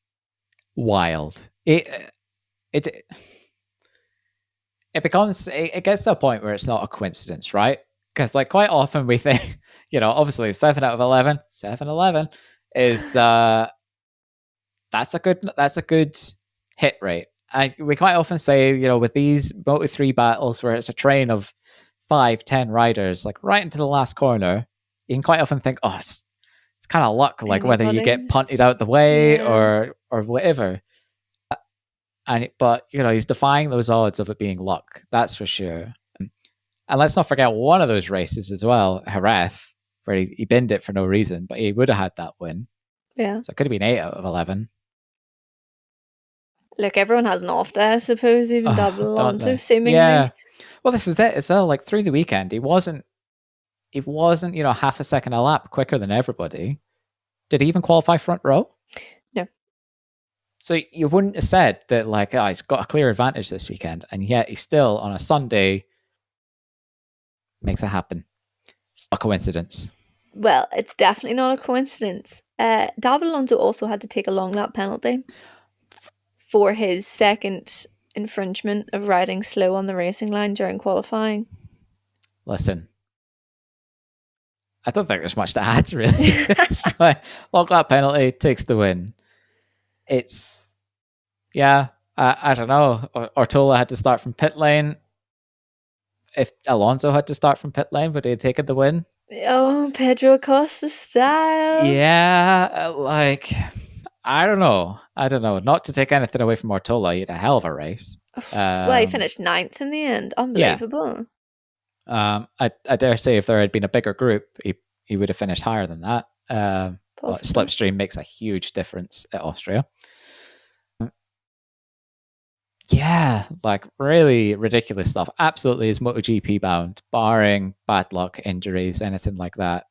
wild. It gets to a point where it's not a coincidence, right? Because like quite often we think, obviously 7 out of 11, 7-11 is that's a good hit rate. We quite often say, with these Moto3 battles where it's a train of 5-10 riders, like right into the last corner, you can quite often think, oh, it's kind of luck, like whether you get punted out the way or whatever. But he's defying those odds of it being luck, that's for sure. And let's not forget one of those races as well, Jerez, where he binned it for no reason, but he would have had that win. Yeah. So it could have been 8 out of 11. Look, everyone has an off day, I suppose, even David Alonso, seemingly. Yeah. Well, this is it as well. Like through the weekend, he wasn't, half a second a lap quicker than everybody. Did he even qualify front row? No. So you wouldn't have said that, like, he's got a clear advantage this weekend, and yet he's still on a Sunday makes it happen. It's a coincidence. Well, it's definitely not a coincidence. David Alonso also had to take a long lap penalty for his second infringement of riding slow on the racing line during qualifying. Listen, I don't think there's much to add, really. It's like, long lap penalty takes the win. It's, I don't know. Ortola had to start from pit lane. If Alonso had to start from pit lane, would he have taken the win? Oh, Pedro Acosta style. Yeah, like, I don't know. Not to take anything away from Ortola, he had a hell of a race. Well, he finished 9th in the end. Unbelievable. Yeah. I dare say if there had been a bigger group, he would have finished higher than that. But slipstream makes a huge difference at Austria. Yeah, like really ridiculous stuff. Absolutely is MotoGP bound, barring bad luck, injuries, anything like that.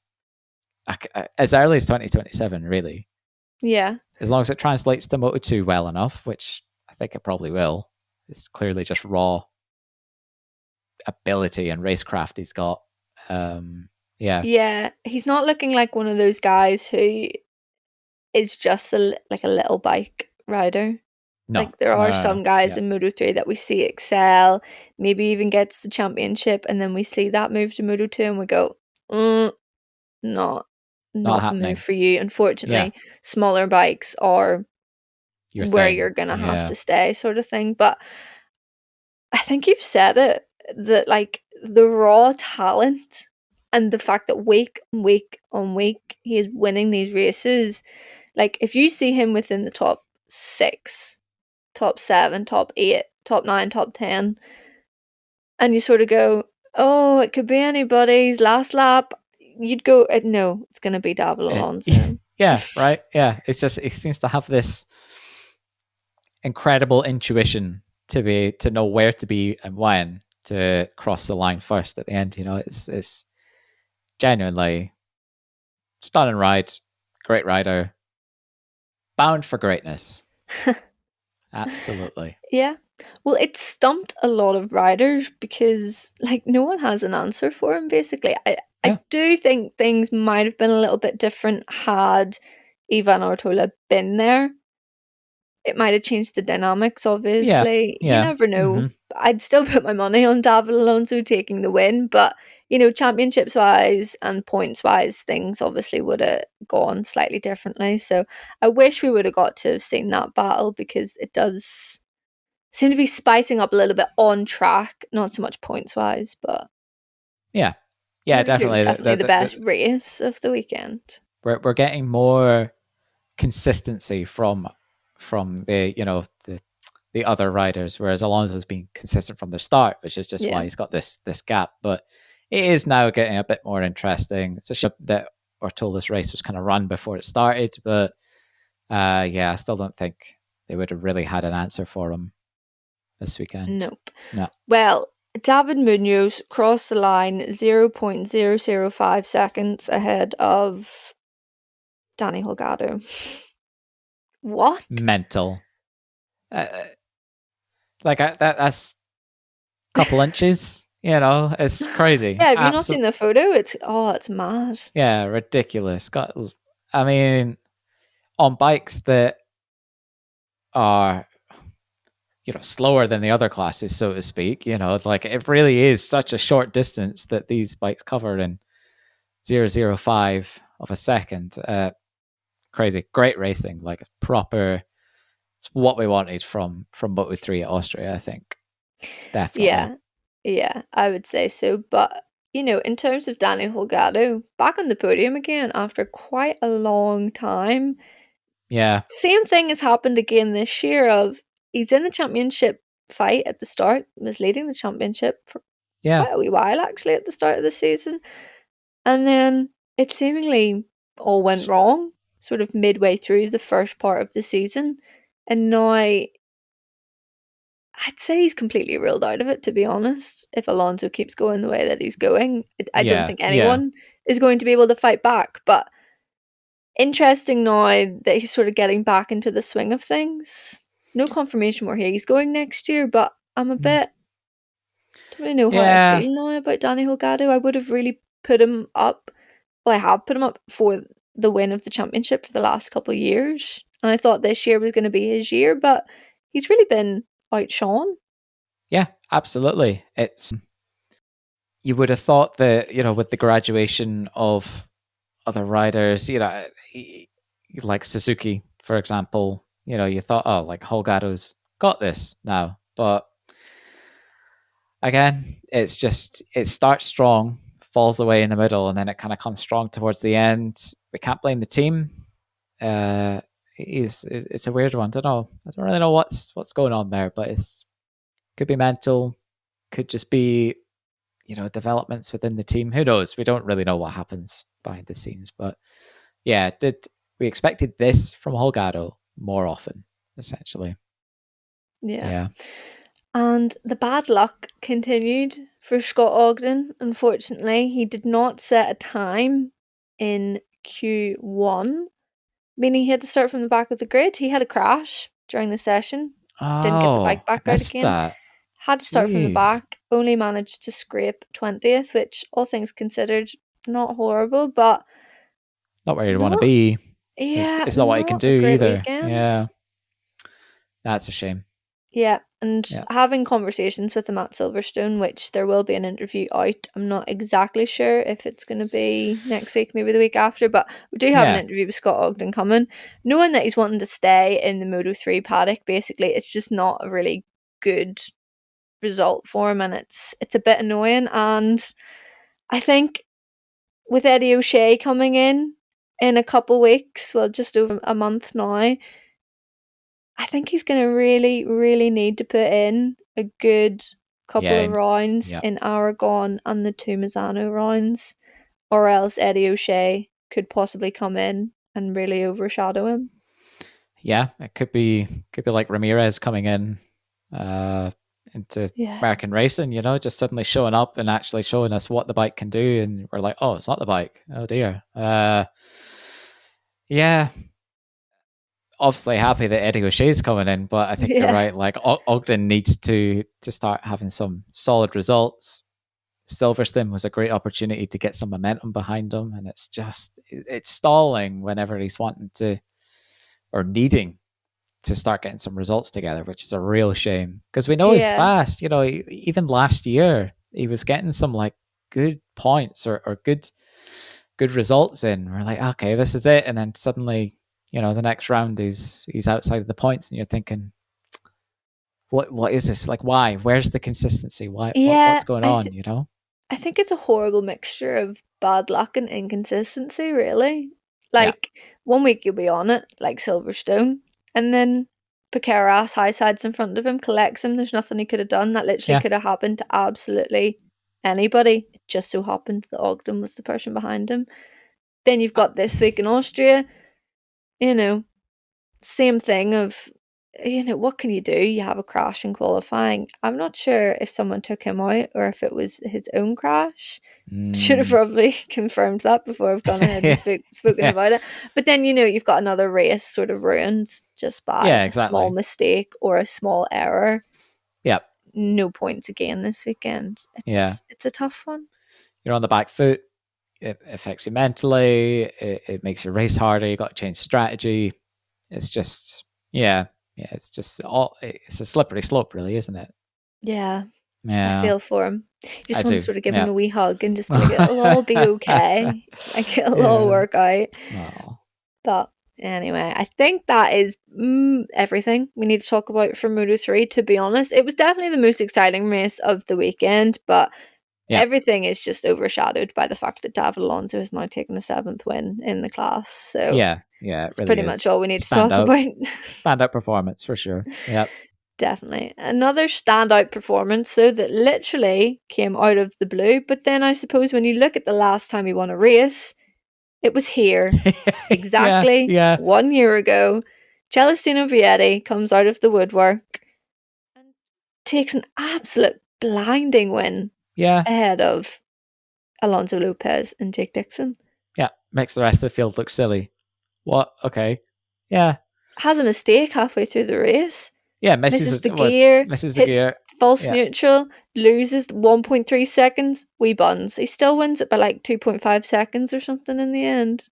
As early as 2027, really. Yeah. As long as it translates to Moto2 well enough, which I think it probably will. It's clearly just raw ability and racecraft he's got. Yeah, he's not looking like one of those guys who is just like a little bike rider. No, like there are some guys in Moto3 that we see excel, maybe even gets the championship, and then we see that move to Moto2 and we go, not the move for you. Unfortunately, smaller bikes are where you're going to have to stay, sort of thing. But I think you've said it, that like the raw talent and the fact that week on week on week he is winning these races, like if you see him within the top 6, top 7, top 8, top 9, top 10, and you sort of go, oh, it could be anybody's last lap, you'd go, no, it's going to be David Alonso. Yeah, right. Yeah, it's just, it seems to have this incredible intuition to know where to be and when to cross the line first at the end. It's genuinely stunning ride, great rider, bound for greatness. Absolutely. Yeah. Well, it stumped a lot of riders because like no one has an answer for him, basically. I do think things might have been a little bit different had Ivan Ortola been there. It might have changed the dynamics, obviously. You never know. Mm-hmm. I'd still put my money on David Alonso taking the win, but championships wise and points wise, things obviously would have gone slightly differently. So I wish we would have got to have seen that battle, because it does seem to be spicing up a little bit on track, not so much points wise, but definitely the best race of the weekend. We're getting more consistency from the other riders, whereas Alonso's been consistent from the start, which is just why he's got this gap. But it is now getting a bit more interesting. It's a shame that Ortola's race was kind of run before it started, but I still don't think they would have really had an answer for him this weekend. Nope. No. Well, David Munoz crossed the line 0.005 seconds ahead of Danny Holgado. What? Mental. That's a couple inches. It's crazy. Yeah, have you not seen Absolutely. the photo? It's mad. Yeah, ridiculous. I mean, on bikes that are slower than the other classes, so to speak. Like it really is such a short distance that these bikes cover in 0.005 of a second. Crazy, great racing, like proper. It's what we wanted from Moto3 at Austria, I think. Definitely. Yeah, I would say so. But, in terms of Danny Holgado, back on the podium again after quite a long time. Yeah, Same thing has happened again this year of he's in the championship fight at the start, was leading the championship for yeah, quite a wee while actually at the start of the season. And then it seemingly all went just wrong, sort of midway through the first part of the season. And now I'd say he's completely ruled out of it, to be honest. If Alonso keeps going the way that he's going, I don't yeah, think yeah, anyone is going to be able to fight back. But interesting now that he's sort of getting back into the swing of things. No confirmation where he's going next year, but I'm a mm, bit, don't really know how I yeah, feel now about Danny Holgado. I would have really put him up. Well, I have put him up for the win of the championship for the last couple of years. And I thought this year was going to be his year, but he's really been outshone. yeah. Absolutely. It's You would have thought that with the graduation of other riders, like Suzuki, for example, you thought, oh, like Holgado's got this now. But again, it starts strong, falls away in the middle, and then it kind of comes strong towards the end. We can't blame the team. It's a weird one. I don't really know what's going on there, but it's could be mental, could just be developments within the team. Who knows? We don't really know what happens behind the scenes, but yeah, did we expected this from Holgado more often, essentially? Yeah. Yeah. And the bad luck continued for Scott Ogden. Unfortunately, he did not set a time in Q1, meaning he had to start from the back of the grid. He had a crash during the session, didn't get the Oh, bike I back out missed again, that. had to start from the Jeez. back, only managed to scrape 20th, which, all things considered, not horrible, but Not where you'd want to not, be. It's, yeah, it's not what you can not do a great either. weekend. Yeah. That's a shame. Yeah, and Yeah. having conversations with him at Silverstone, which there will be an interview out. I'm not exactly sure if it's going to be next week, maybe the week after, but we do have an Yeah. interview with Scott Ogden coming. Knowing that he's wanting to stay in the Moto3 paddock, basically, it's just not a really good result for him, and it's a bit annoying. And I think with Eddie O'Shea coming in a couple weeks, well, just over a month now, I think he's going to really, really need to put in a good couple Yeah. of rounds Yeah. in Aragon and the two Misano rounds, or else Eddie O'Shea could possibly come in and really overshadow him. Yeah. It could be like Ramirez coming in into Yeah. American racing, just suddenly showing up and actually showing us what the bike can do, and we're like, oh, it's not the bike. Oh dear. Yeah, obviously happy that Eddie O'Shea's coming in, but I think you're Yeah. right. Like Ogden needs to start having some solid results. Silverstone was a great opportunity to get some momentum behind him, and it's stalling whenever he's wanting to or needing to start getting some results together, which is a real shame because we know he's Yeah. fast. Even last year he was getting some like good points or good results in. We're like, okay, this is it, and then suddenly, the next round he's outside of the points, and you're thinking, what is this? Like, why? Where's the consistency? Why? Yeah. What's going on? You know? I think it's a horrible mixture of bad luck and inconsistency, really. Yeah, Like, one week you'll be on it, like Silverstone, and then Piqueras high sides in front of him, collects him. There's nothing he could have done. That literally yeah. could have happened to absolutely anybody. It just so happened that Ogden was the person behind him. Then you've Uh, got this week in Austria, you know, same thing of what can you do? You have a crash in qualifying. I'm not sure if someone took him out or if it was his own crash. Should have Mm. probably confirmed that before I've gone ahead and Yeah. spoken Yeah. about it. But then, you've got another race sort of ruined just by Yeah, a small exactly. mistake or a small error. Yep. No points again this weekend. Yeah. It's a tough one. You're on the back foot. It affects you mentally. It makes your race harder. You got to change strategy. It's just, yeah. It's just it's a slippery slope, really, isn't it? Yeah, I Yeah, feel for him. You I just want to do. sort of give him Yeah. a wee hug and just be like, it'll all be okay. Like, it'll all Yeah. work out. Oh. But anyway, I think that is everything we need to talk about for Moto3, to be honest. It was definitely the most exciting race of the weekend, but Yeah. everything is just overshadowed by the fact that David Alonso has now taken a 7th win in the class. So Yeah. Yeah. It that's really pretty much is. all we need to Stand talk out. about. Stand out performance for sure. Yep. Definitely. Another standout performance, though, that literally came out of the blue. But then I suppose when you look at the last time he won a race, it was here Yeah. exactly Yeah. 1 year ago. Celestino Vietti comes out of the woodwork and takes an absolute blinding win Yeah. ahead of Alonso Lopez and Jake Dixon. Yeah. Makes the rest of the field look silly. What? Okay. Yeah. Has a mistake halfway through the race. Yeah. Misses the gear, Misses the hits gear. false Yeah. neutral, loses 1.3 seconds, wee buns. He still wins it by like 2.5 seconds or something in the end.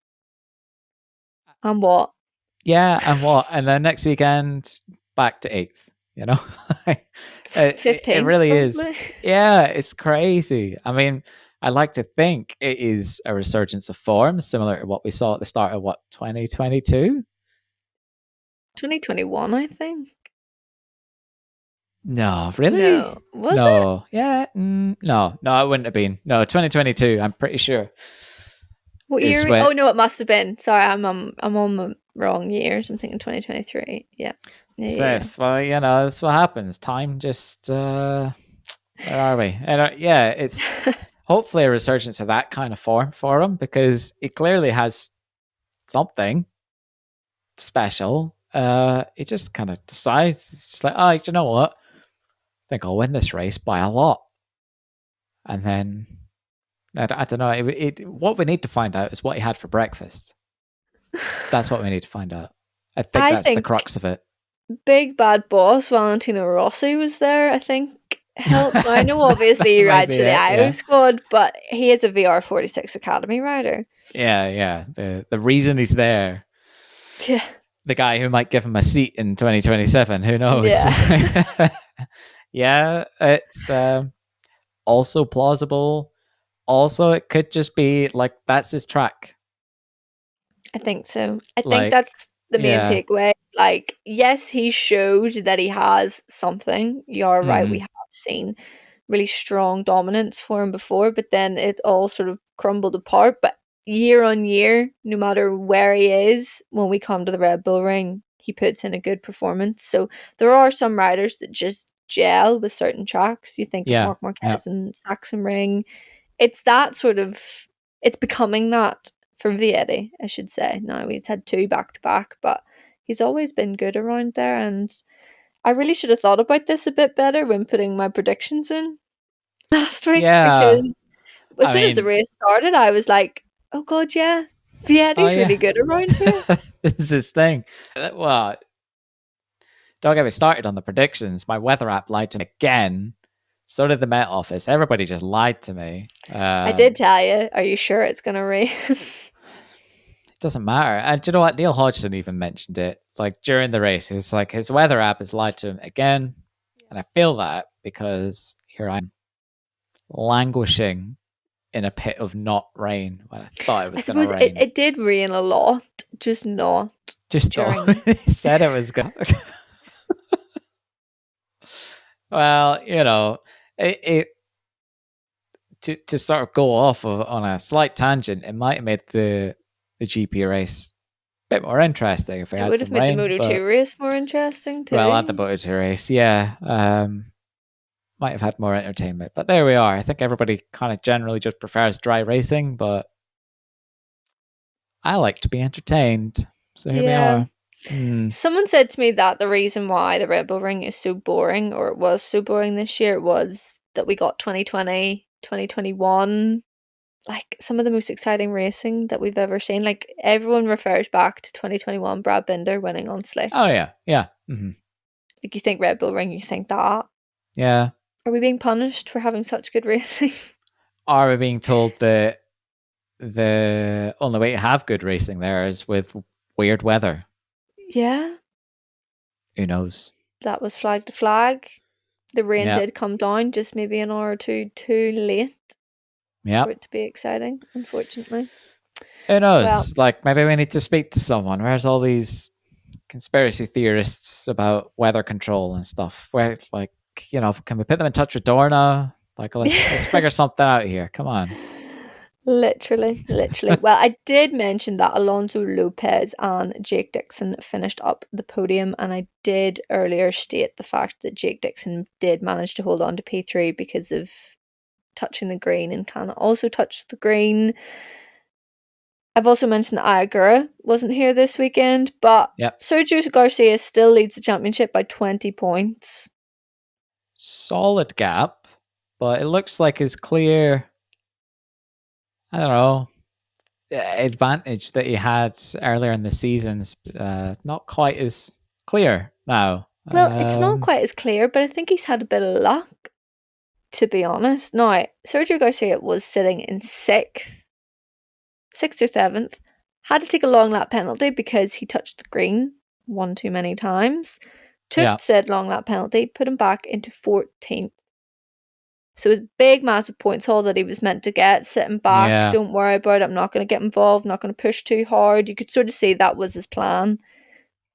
And what? Yeah. And what? And then next weekend, back to 8th. You know, it 15th really is. probably. Yeah. It's crazy. I mean, I like to think it is a resurgence of form, similar to what we saw at the start of 2022. 2021, I think. No, really? No. Was it? No. Yeah. No, it wouldn't have been. No, 2022. I'm pretty sure What year? is when Oh no, it must have been. Sorry, I'm on the wrong years. I'm thinking 2023. Yeah. Yeah. this. Well, that's what happens. Time just. Where are we? And yeah, it's hopefully a resurgence of that kind of form for him because it clearly has something special. It just kind of decides. It's just like, oh, you know what? I think I'll win this race by a lot, and then I don't know. What we need to find out is what he had for breakfast. That's what we need to find out. I think I that's the think crux of it. big bad boss Valentino Rossi was there. I think helped. Now, I know That obviously he might rides be for the it. IO Yeah, squad, but he is a VR46 Academy rider. yeah. The reason he's there, Yeah. the guy who might give him a seat in 2027. Who knows? Yeah. Yeah, it's also plausible. Also, it could just be like that's his track. I think so. I think Like, that's the main yeah, takeaway. Like, yes, he showed that he has something. You're right, we mm, have seen really strong dominance for him before, but then it all sort of crumbled apart. But year on year, no matter where he is, when we come to the Red Bull ring, he puts in a good performance. So there are some riders that just gel with certain tracks. You think of yeah, Marc yeah, Marquez and Saxon Ring. It's that sort of, it's becoming that for Vietti, I should say. Now he's had 2 back to back, but he's always been good around there. And I really should have thought about this a bit better when putting my predictions in last week, yeah. because as I soon as the mean, race started, I was like, oh god, yeah, oh Vietti's yeah, really good around here. this is his thing. Well, don't get me started on the predictions. My weather app lied to me again. So did the Met Office. Everybody just lied to me. I did tell you, are you sure it's going to rain? It doesn't matter. And do you know what? Neil Hodgson even mentioned it. Like during the race, it was like his weather app has lied to him again. And I feel that because here I'm languishing in a pit of not rain when I thought it I was going to suppose it, rain. it did rain a lot, just not Just thought during. he said it was going to. Well, it to sort of go off on a slight tangent, it might have made the GP race a bit more interesting if we It had would have some made the rain. Moto 2 But race more interesting well, at the too. MotoGP race, yeah, might have had more entertainment. But there we are. I think everybody kind of generally just prefers dry racing, but I like to be entertained. So here we Yeah. are. Someone said to me that the reason why the Red Bull Ring is so boring, or it was so boring this year, was that we got 2020, 2021, like some of the most exciting racing that we've ever seen. Like everyone refers back to 2021 Brad Binder winning on Oh slicks. yeah. Like you think Red Bull Ring, you think that. Yeah. Are we being punished for having such good racing? Are we being told that the only way to have good racing there is with weird weather? Yeah, Who knows? that was flag to flag. The rain Yeah. did come down just maybe an hour or two too late Yeah. for it to be exciting, unfortunately. Who Well, knows? Like maybe we need to speak to someone. Where's all these conspiracy theorists about weather control and stuff? Where like, can we put them in touch with Dorna? Like let's figure something out here. Come on. literally. Well, I did mention that Alonso Lopez and Jake Dixon finished up the podium, and I did earlier state the fact that Jake Dixon did manage to hold on to P3 because of touching the green, and Can also touched the green. I've also mentioned that Ai Ogura wasn't here this weekend, but Yep. Sergio Garcia still leads the championship by 20 points. Solid gap, but it looks like his clear, I don't know, advantage that he had earlier in the season's not quite as clear now. Well, it's not quite as clear, but I think he's had a bit of luck, to be honest. Now, Sergio Garcia was sitting in sixth or seventh, had to take a long lap penalty because he touched the green one too many times. Yeah. Took said long lap penalty, put him back into 14th. So it was big, massive points haul that he was meant to get, sitting back, Yeah. don't worry about it, I'm not going to get involved, not going to push too hard. You could sort of see that was his plan.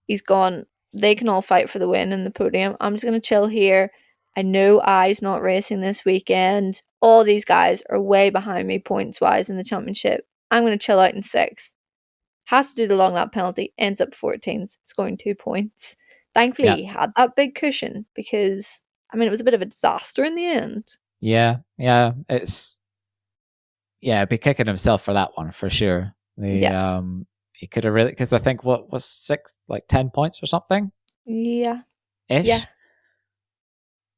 He's gone, they can all fight for the win in the podium. I'm just going to chill here. I know Ai's not racing this weekend. All these guys are way behind me points wise in the championship. I'm going to chill out in sixth. Has to do the long lap penalty, ends up 14th, scoring 2 points. Thankfully, Yeah. he had that big cushion because, I mean, it was a bit of a disaster in the end. Yeah. It's be kicking himself for that one for sure. He could have really, because I think what was sixth, like 10 points or something Yeah. ish. Yeah.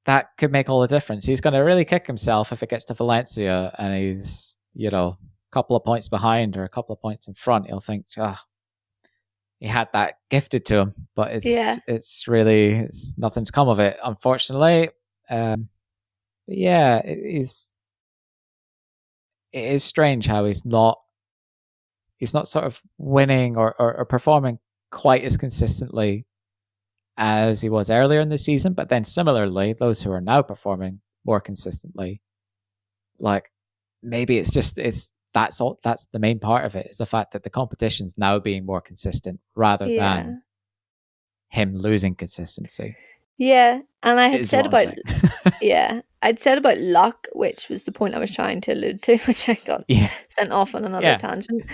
That could make all the difference. He's going to really kick himself if it gets to Valencia and he's, a couple of points behind or a couple of points in front. He'll think, he had that gifted to him, but it's really nothing's come of it, unfortunately. But yeah, it is strange how he's not sort of winning or performing quite as consistently as he was earlier in the season. But then similarly, those who are now performing more consistently, like maybe it's that's the main part of it, is the fact that the competition's now being more consistent rather than him losing consistency. Yeah. And I had said about I'd said about luck, which was the point I was trying to allude to, which I got sent off on another tangent.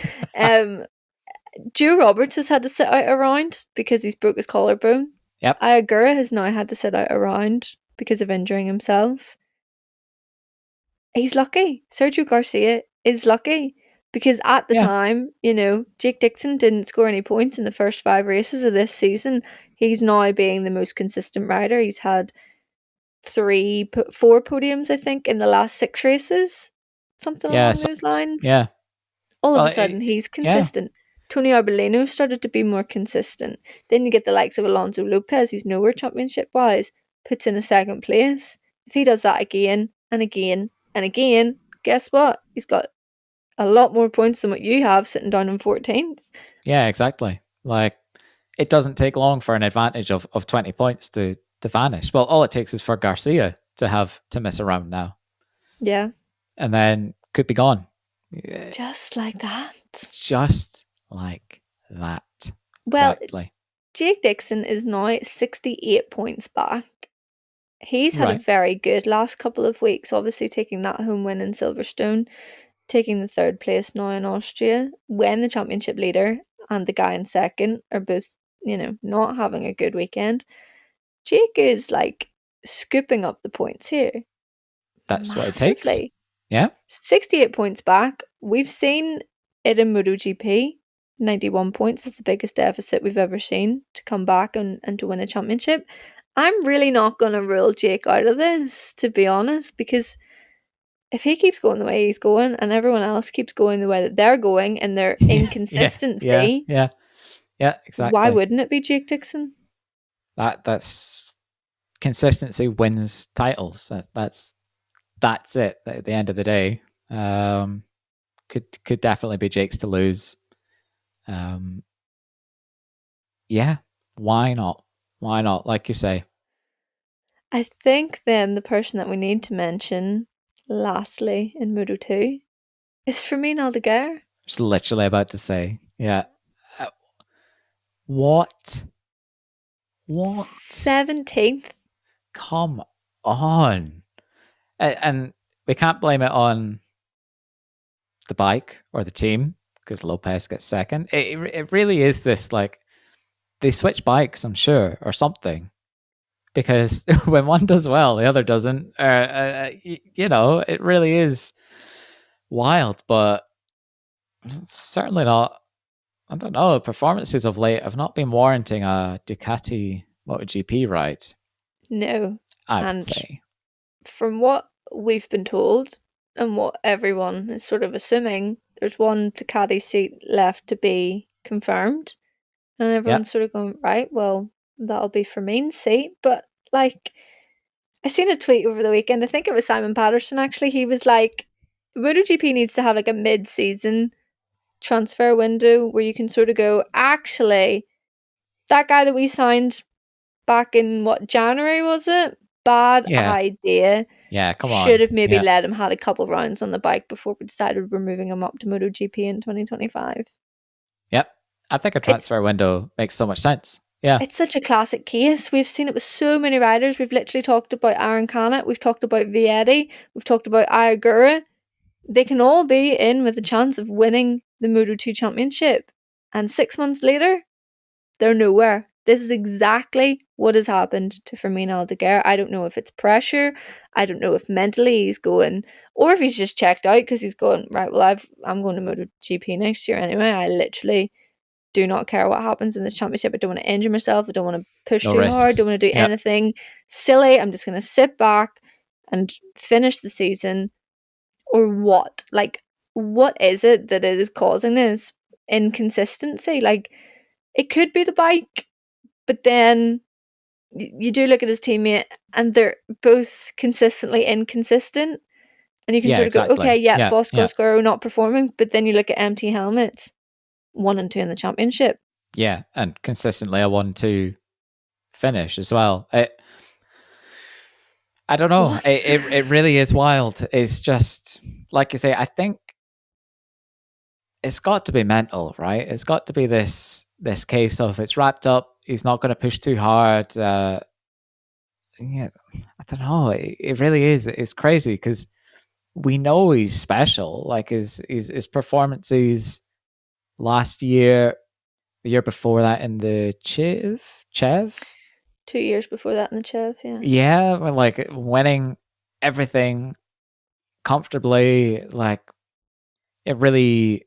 Joe Roberts has had to sit out a round because he's broke his collarbone. Yep. Ai Ogura has now had to sit out a round because of injuring himself. He's lucky. Sergio Garcia is lucky because at the time, Jake Dixon didn't score any points in the first 5 races of this season. He's now being the most consistent rider. He's had 4 podiums, I think, in the last 6 races. Something along those lines. Yeah. All of a sudden, he's consistent. Tony Arbolino started to be more consistent. Then you get the likes of Alonso Lopez, who's nowhere championship-wise, puts in a 2nd place. If he does that again and again and again, guess what? He's got a lot more points than what you have sitting down in 14th. Yeah, exactly. Like, it doesn't take long for an advantage of 20 points to vanish. Well, all it takes is for Garcia to miss a round now. Yeah. And then could be gone. Just like that. Just like that. Well, exactly. Jake Dixon is now 68 points back. He's had a very good last couple of weeks, obviously taking that home win in Silverstone, taking the 3rd place now in Austria, when the championship leader and the guy in 2nd are both, not having a good weekend. Jake is like scooping up the points here. That's massively. What it takes. Yeah. 68 points back. We've seen it in MotoGP. 91 points is the biggest deficit we've ever seen to come back and to win a championship. I'm really not going to rule Jake out of this, to be honest, because if he keeps going the way he's going and everyone else keeps going the way that they're going and their Yeah, yeah, inconsistency, yeah, yeah, why exactly. wouldn't it be Jake Dixon? That's consistency wins titles. That's it. At the end of the day, could definitely be Jake's to lose. Yeah, why not? Why not? Like you say, I think then the person that we need to mention lastly in Moto 2 is Fermin Aldeguer. I was literally about to say, yeah. Uh, what? What? 17th. Come on. And we can't blame it on the bike or the team because Lopez gets second. It really is this like they switch bikes, I'm sure, or something. Because when one does well, the other doesn't. It really is wild, but certainly not. I don't know. Performances of late have not been warranting a Ducati MotoGP ride, No. I would And say. from what we've been told and what everyone is sort of assuming, there's one Ducati seat left to be confirmed. And Yeah, everyone's sort of going, right, well, that'll be Fermin's seat. But like, I seen a tweet over the weekend. I think it was Simon Patterson actually. He was like, MotoGP needs to have like a mid season transfer window where you can sort of go, actually, that guy that we signed back in what, January was it? Bad yeah, idea. yeah. Come Should on. have maybe Yeah. let him had a couple rounds on the bike before we decided we're moving him up to MotoGP in 2025. Yep. I think a It's transfer window makes so much sense. Yeah. it's such a classic case. We've seen it with so many riders. We've literally talked about Aaron Canet, we've talked about Vietti, we've talked about Ai Ogura. They can all be in with a chance of winning the Moto2 championship. And 6 months later, they're nowhere. This is exactly what has happened to Fermin Aldeguer. I don't know if it's pressure. I don't know if mentally he's going, or if he's just checked out because he's going, right, well, I'm going to MotoGP next year anyway. I literally do not care what happens in this championship. I don't want to injure myself. I don't want to push No too hard. risks. Don't want to do Yeah. anything silly. I'm just going to sit back and finish the season. Or what? Like, what is it that is causing this inconsistency? Like, it could be the bike, but then you do look at his teammate and they're both consistently inconsistent. And you can Yeah, sort of go, okay, exactly. yeah, Yeah. Bosco Yeah. Squirrel not performing, but then you look at empty helmets, 1 and 2 in the championship. Yeah. And consistently a 1-2 finish as well. I don't know. What? It really is wild. It's just like you say. I think it's got to be mental, right? It's got to be this case of it's wrapped up. He's not going to push too hard. Yeah, I don't know. It really is. It's crazy because we know he's special. Like his performances last year, the year before that in the Chev. 2 years before that in the Chev, yeah. Yeah, like winning everything comfortably. Like it really,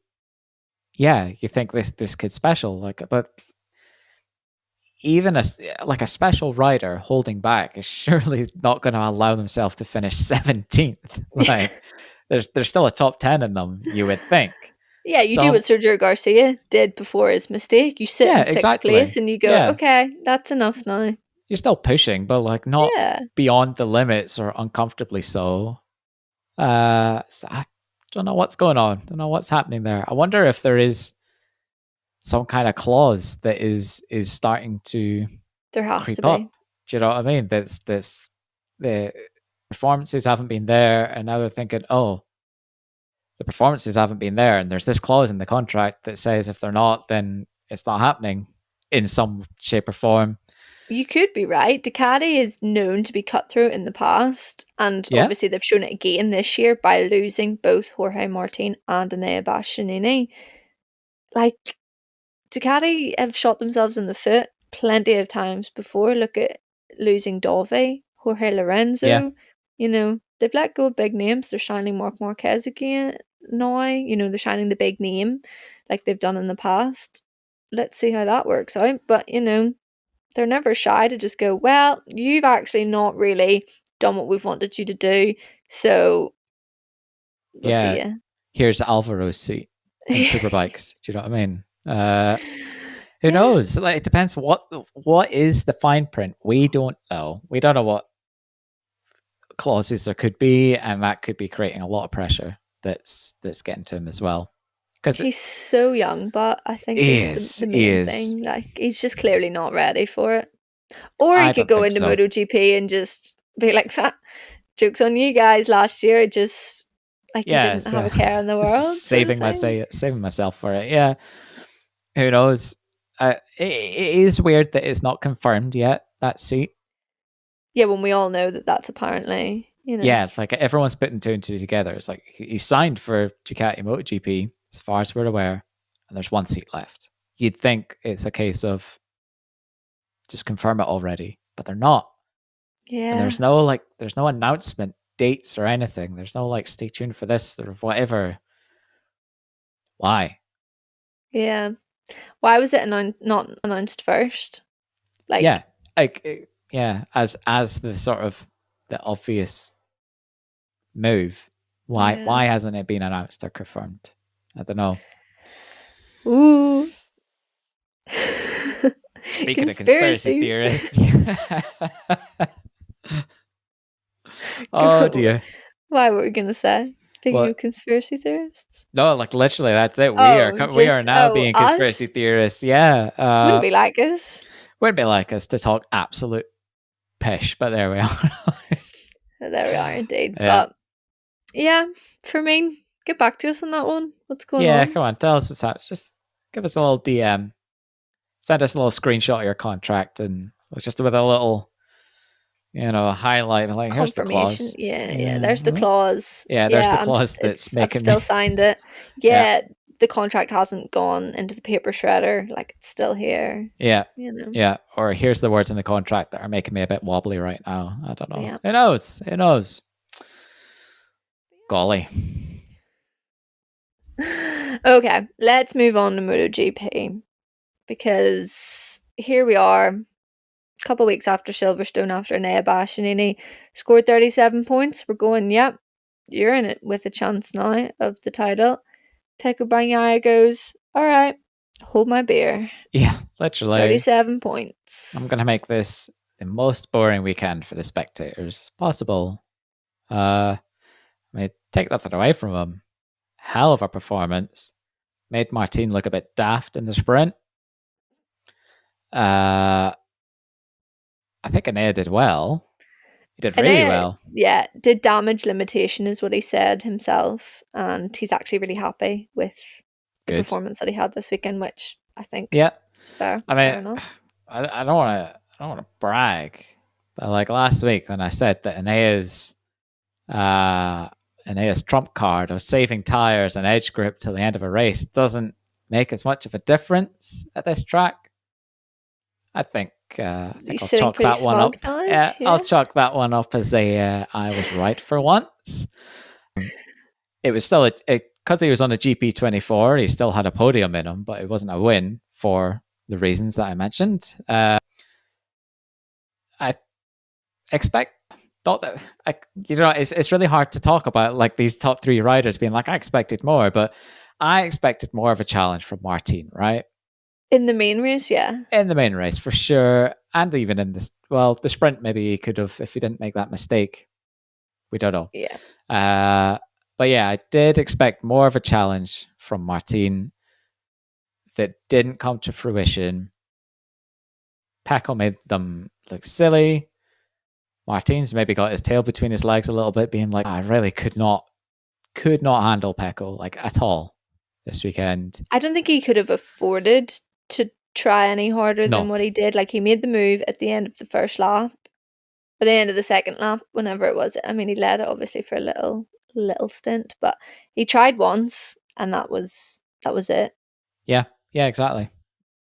yeah. You think this kid's special, like, but even like a special rider holding back is surely not going to allow themselves to finish 17th. Like there's still a top 10 in them, you would think. Yeah, you do what So Sergio Garcia did before his mistake. You sit yeah, in sixth place exactly. and you go, Yeah, okay, that's enough now. you're still pushing, but like not Yeah. beyond the limits or uncomfortably so. So I don't know what's going on. Don't know what's happening there. I wonder if there is some kind of clause that is starting to There has to creep be. up. Do you know what I mean? This the performances haven't been there, and now they're thinking, oh, the performances haven't been there, and there's this clause in the contract that says if they're not, then it's not happening in some shape or form. You could be right. Ducati is known to be cutthroat in the past, and Yeah, obviously they've shown it again this year by losing both Jorge Martin and Enea Bastianini. Like, Ducati have shot themselves in the foot plenty of times before. Look at losing Dove, Jorge yeah, Lorenzo. They've let go of big names. They're signing Mark Marquez again. now. You know, they're signing the big name like they've done in the past. Let's see how that works out. But, you know, they're never shy to just go, well, you've actually not really done what we've wanted you to do, so we'll see Yeah, you. here's Alvaro's seat in Superbikes. Do you know what I mean? Who Yeah, knows? Like, it depends what is the fine print. We don't know. We don't know what clauses there could be, and that could be creating a lot of pressure that's getting to him as well. Because he's so young, but I think he is is, the he main is. thing. Like, he's just clearly not ready for it. Or he I could don't go think into so. MotoGP and just be like, joke's on you guys, last year, just like he Yeah, didn't have so a care in the world, sort of thing. saving myself for it. Yeah, who knows? It is weird that it's not confirmed yet. That seat. Yeah, when we all know that that's apparently, you know. Yeah, it's like everyone's putting two and two together. It's like he signed for Ducati MotoGP, as far as we're aware, and there's one seat left. You'd think it's a case of just confirm it already, but they're not. And Yeah, there's no announcement dates or anything. There's no like stay tuned for this or whatever. Why? yeah. Why was it not announced first? Yeah, Like, yeah, as the sort of the obvious move. yeah. Why hasn't it been announced or confirmed? I don't know. Ooh. Speaking of conspiracy Conspiracies. theorists. Oh Go. dear. Why were we gonna say? Speaking Well, of conspiracy theorists. no, like literally, that's it. Oh, We are just now being conspiracy us. theorists. Yeah, Wouldn't be like us. wouldn't be like us to talk absolute pish, but there we are. There we are indeed. Yeah, But yeah, for me, get back to us on that one. What's going yeah. on? Come on, tell us what's happening. Just give us a little DM. Send us a little screenshot of your contract, and just with a little, highlight. Like, here's the Confirmation. clause. Yeah, yeah. Yeah, There's the clause. yeah. There's the Yeah, clause that's I've making still me. signed it. Yeah, Yeah, the contract hasn't gone into the paper shredder. Like, it's still here. yeah, You know. yeah. Or here's the words in the contract that are making me a bit wobbly right now. I don't know. Yeah. Who knows? Who knows? Golly. Okay, let's move on to MotoGP because here we are, a couple of weeks after Silverstone, after Nea Bastianini scored 37 points. We're going, yep, you're in it with a chance now of the title. Pecco Bagnaia goes, all right, hold my beer. Yeah, literally. 37 I'm points. going to make this the most boring weekend for the spectators possible. I mean, take nothing away from him. Hell of a performance. Made Martin look a bit daft in the sprint. I think Anea did well. He did really Anea, well. yeah, did damage limitation is what he said himself, and he's actually really happy with the Good. performance that he had this weekend, which I think Yeah. is fair. I Fair mean, enough. I don't want to. I don't want to brag, but like last week when I said that Aenea's trump card of saving tires and edge grip till the end of a race doesn't make as much of a difference at this track. I think He's I'll sitting chalk pretty that one smug up. now. Yeah, I'll Yeah. chalk that one up as a I was right for once. It was still because he was on a GP24. He still had a podium in him, but it wasn't a win for the reasons that I mentioned. I expect thought that it's really hard to talk about like these top three riders being like I expected more, but I expected more of a challenge from Martin, right? In the main race, yeah. In the main race for sure, and even in this, well, the sprint maybe he could have if he didn't make that mistake. We don't know. Yeah. But yeah, I did expect more of a challenge from Martin that didn't come to fruition. Pecco made them look silly. Martin's maybe got his tail between his legs a little bit, being like, I really could not handle Pecco like at all this weekend. I don't think he could have afforded to try any harder than No. what he did. Like, he made the move at the end of the first lap, or the end of the second lap, whenever it was. I mean, he led it obviously for a little stint, but he tried once, and that was it. Yeah, exactly.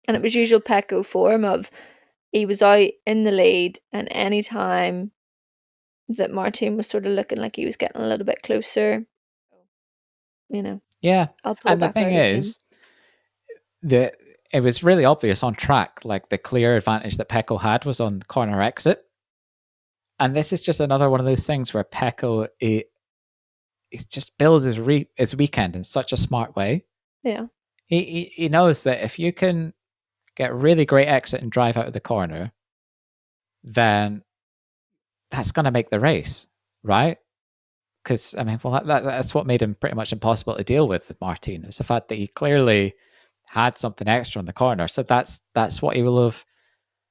And it was usual Pecco form of he was out in the lead, and any time that Martin was sort of looking like he was getting a little bit closer, Yeah. I'll pull And the back thing out again. is, it was really obvious on track, like the clear advantage that Pecco had was on the corner exit. And this is just another one of those things where Pecco it just builds his weekend in such a smart way. Yeah. He knows that if you can get a really great exit and drive out of the corner, then that's going to make the race, right? Because I mean, well, that's what made him pretty much impossible to deal with Martin. It's the fact that he clearly had something extra in the corner. So that's what he will have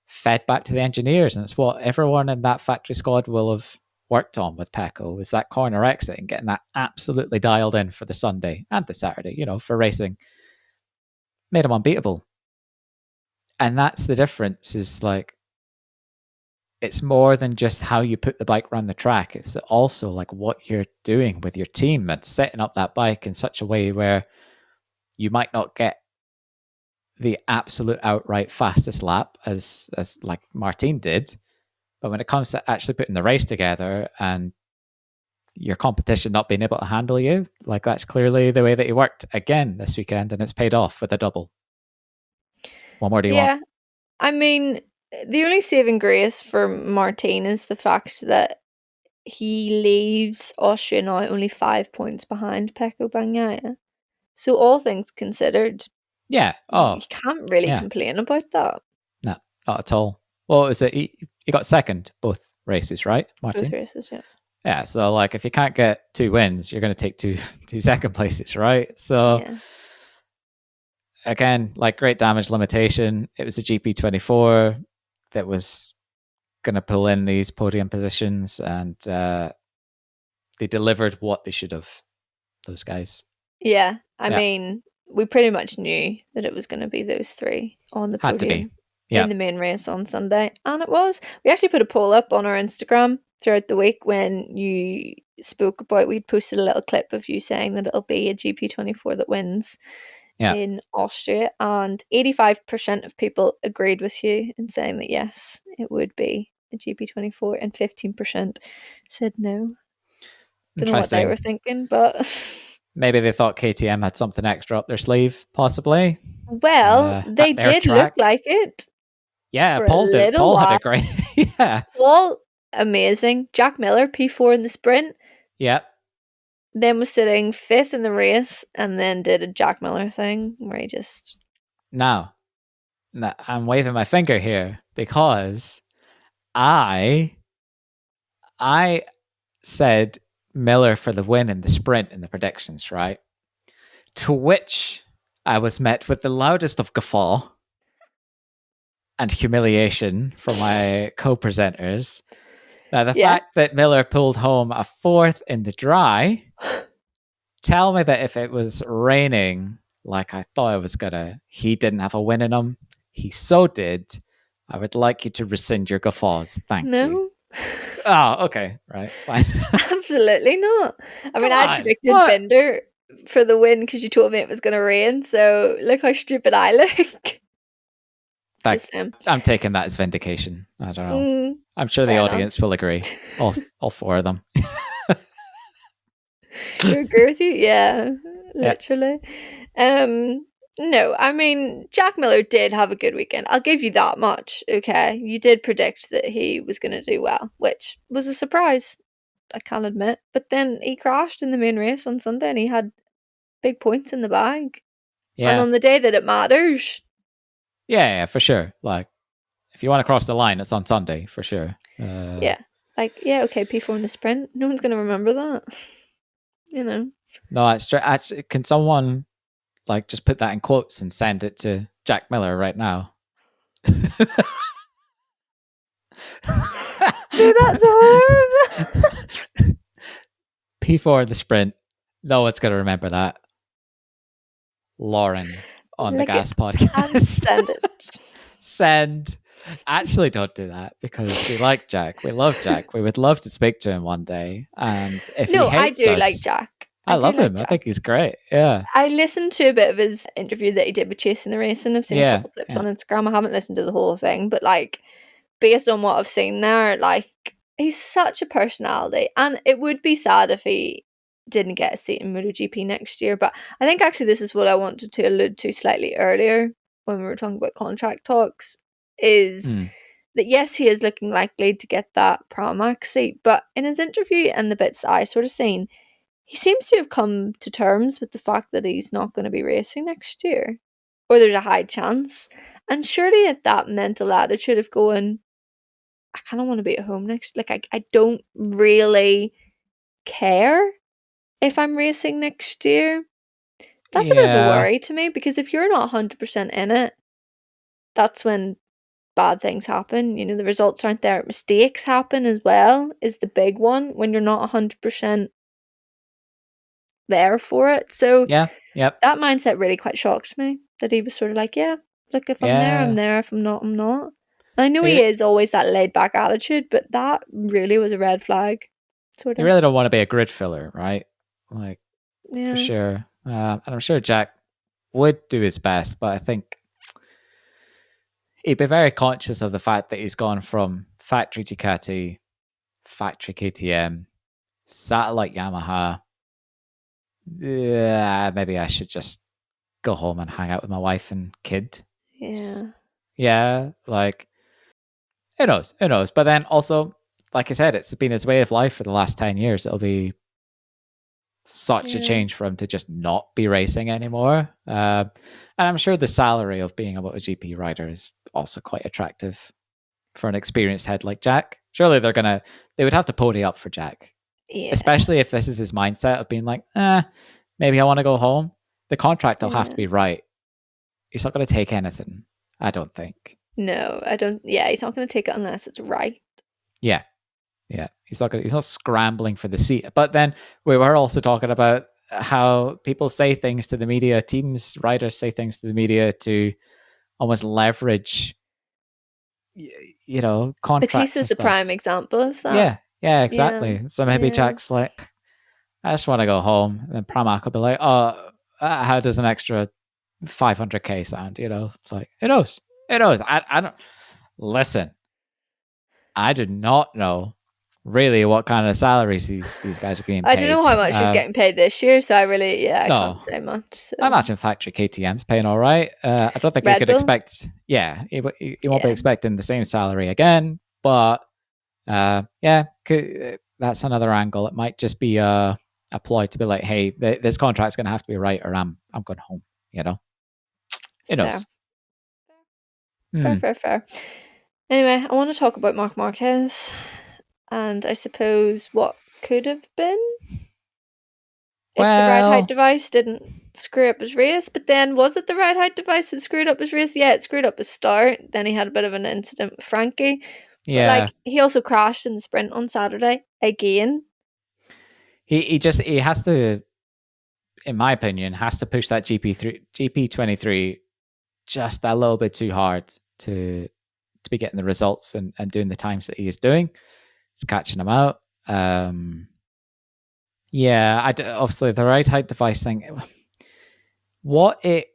fed back to the engineers, and it's what everyone in that factory squad will have worked on with Pecco, is that corner exit and getting that absolutely dialed in for the Sunday and the Saturday, for racing. Made him unbeatable. And that's the difference, is like, it's more than just how you put the bike around the track. It's also like what you're doing with your team and setting up that bike in such a way where you might not get the absolute outright fastest lap as like Martin did, but when it comes to actually putting the race together and your competition not being able to handle you, like, that's clearly the way that he worked again this weekend, and it's paid off with a double. What more do you want? Yeah. I mean, the only saving grace for Martin is the fact that he leaves Austria now only 5 points behind Pecco Bagnaia. So all things considered, Yeah. you Oh, can't really yeah. complain about that. No, not at all. Well, is it he got second both races, right, Both Martin? races, yeah. Yeah. So like, if you can't get 2 wins, you're going to take two second places, right? So Yeah. again, like, great damage limitation. It was a GP24 that was going to pull in these podium positions, and they delivered what they should have. Those guys Yeah. I mean, we pretty much knew that it was going to be those three on the had to be. podium Yeah. in the main race on Sunday. And it was. We actually put a poll up on our Instagram throughout the week when you spoke about, we'd posted a little clip of you saying that it'll be a GP24 that wins Yeah. in Austria, and 85% of people agreed with you in saying that yes, it would be a GP24, and 15% said no. Don't know what they were Interesting. thinking, but Maybe they thought KTM had something extra up their sleeve, possibly, well, they at their did look track. like it Yeah, for a Paul did. little Paul had while. a great. Yeah. Paul, amazing. Jack Miller, P4 in the sprint, Yeah. then was sitting fifth in the race, and then did a Jack Miller thing where he just. Now, I'm waving my finger here because I said Miller for the win in the sprint in the predictions, right? To which I was met with the loudest of guffaw and humiliation from my co-presenters. Now, the Yeah. fact that Miller pulled home a fourth in the dry, tell me that if it was raining like I thought it was gonna, he didn't have a win in him. He so did. I would like you to rescind your guffaws. Thank you. No. Oh, okay. Right. Fine. Absolutely not. I mean, Come I'd on. predicted What? Binder for the win because you told me it was going to rain. So look how stupid I look. Like, Just saying. I'm taking that as vindication. I don't know. Mm, I'm sure the fair enough. audience will agree. All four of them. You agree with you? Yeah, Yeah. literally. No, I mean, Jack Miller did have a good weekend. I'll give you that much. Okay, you did predict that he was going to do well, which was a surprise, I can admit. But then he crashed in the main race on Sunday, and he had big points in the bag. And Yeah. on the day that it matters. Yeah, for sure. Like, if you want to cross the line, it's on Sunday for sure. Yeah. Like, yeah, okay, P4 in the sprint. No one's going to remember that. You know. No, that's true. Actually, can someone like just put that in quotes and send it to Jack Miller right now? Dude, that's horrible. P4 in the sprint. No one's going to remember that. Lauren on the Lick Gas it and podcast. send it. Send. Actually, don't do that because we like Jack. We love Jack. We would love to speak to him one day. And if he No, I hates do like us, Jack. I Do love like him. I Jack. think he's great. Yeah. I listened to a bit of his interview that he did with Chasing the Racing. I've seen a Yeah. couple clips Yeah. on Instagram. I haven't listened to the whole thing, but like, based on what I've seen there, like, he's such a personality. And it would be sad if he didn't get a seat in MotoGP next year. But I think actually this is what I wanted to allude to slightly earlier when we were talking about contract talks, is that yes, he is looking likely to get that Pramac seat, but in his interview and the bits that I sort of seen, he seems to have come to terms with the fact that he's not going to be racing next year, or there's a high chance. And surely at that mental attitude of going, I kind of want to be at home next, like I don't really care if I'm racing next year. That's a bit of a Yeah. worry to me, because if you're not 100% in it, that's when bad things happen. You know, the results aren't there. Mistakes happen as well, is the big one when you're not 100% there for it. So Yeah. Yep. that mindset really quite shocked me, that he was sort of like, yeah, look, if I'm there, I'm Yeah. there. If I'm not, I'm not. And I know he You is always that laid back attitude, but that really was a red flag, sort you of. really don't want to be a grid filler, right? Like, for Yeah. sure. And I'm sure Jack would do his best, but I think he'd be very conscious of the fact that he's gone from factory Ducati, factory KTM, satellite Yamaha. Yeah, maybe I should just go home and hang out with my wife and kid. Yeah. Yeah, like, who knows? Who knows? But then also, like I said, it's been his way of life for the last 10 years. It'll be such a Yeah. change for him to just not be racing anymore. And I'm sure the salary of being a MotoGP rider is also quite attractive for an experienced head like Jack. Surely they would have to pony up for Jack, Yeah. especially if this is his mindset of being like, maybe I want to go home. The contract will have to Yeah. be right. He's not going to take anything, I don't think. No, I don't. Yeah, he's not going to take it unless it's right. Yeah, yeah. He's not scrambling for the seat. But then we were also talking about how people say things to the media, teams, riders say things to the media to almost leverage, contracts and Batista's the prime stuff. example of that. Yeah, yeah, Yeah. exactly. So maybe Yeah. Jack's like, I just want to go home. And then Pramac will be like, oh, how does an extra 500k sound? Like, who knows? Who knows? I don't listen. I do not know really what kind of salaries these guys are being I don't paid. know how much he's getting paid this year, so I really, yeah, I No, can't say much. I So imagine factory KTM's paying all right. I don't think we Red could Bull, expect. Yeah, he won't be yeah, expecting the same salary again. But yeah, that's another angle. It might just be a ploy to be like, hey, this contract's going to have to be right, or I'm going home. You know, who fair, knows? fair, Hmm. fair, fair. Anyway, I want to talk about Marc Marquez, and I suppose what could have been if the ride height Well, device didn't screw up his race. But then, was it the ride height device that screwed up his race? Yeah, it screwed up his start. Then he had a bit of an incident with Frankie, but yeah, like he also crashed in the sprint on Saturday again. he has to, in my opinion, has to push that GP23 just a little bit too hard to be getting the results and doing the times that he is doing. It's catching him out. Yeah, obviously the ride height device thing. What it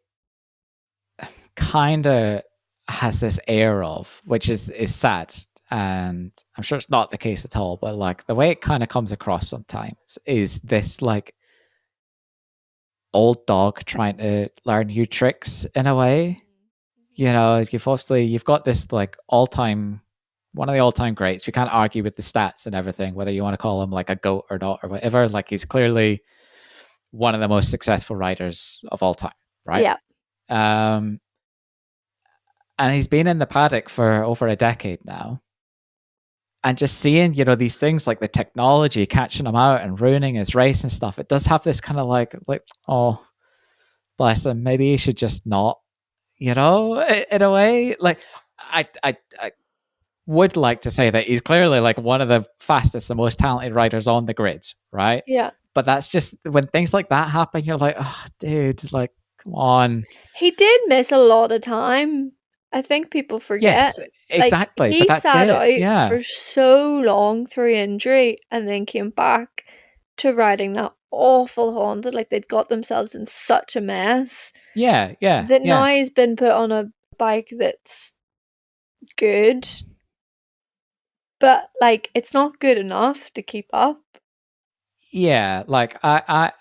kind of has this air of, which is sad, and I'm sure it's not the case at all, but like the way it kind of comes across sometimes is this like old dog trying to learn new tricks in a way. You've got this like all-time, one of the all-time greats. You can't argue with the stats and everything, whether you want to call him like a goat or not or whatever. Like, he's clearly one of the most successful riders of all time, right? Yeah, um and he's been in the paddock for over a decade now, and just seeing these things like the technology catching him out and ruining his race and stuff, it does have this kind of like, oh, bless him, maybe he should just not, in a way. Like, I would like to say that he's clearly like one of the fastest and most talented riders on the grid, right? yeah. But that's just when things like that happen, you're like, oh, dude, like, come on. He did miss a lot of time. I think people forget. Yes, Like, exactly. But he that's sat it. out Yeah. for so long through injury and then came back to riding that awful Honda. Like, they'd got themselves in such a mess Yeah. Yeah. that now Yeah. he's been put on a bike that's good, but like, it's not good enough to keep up. yeah, like I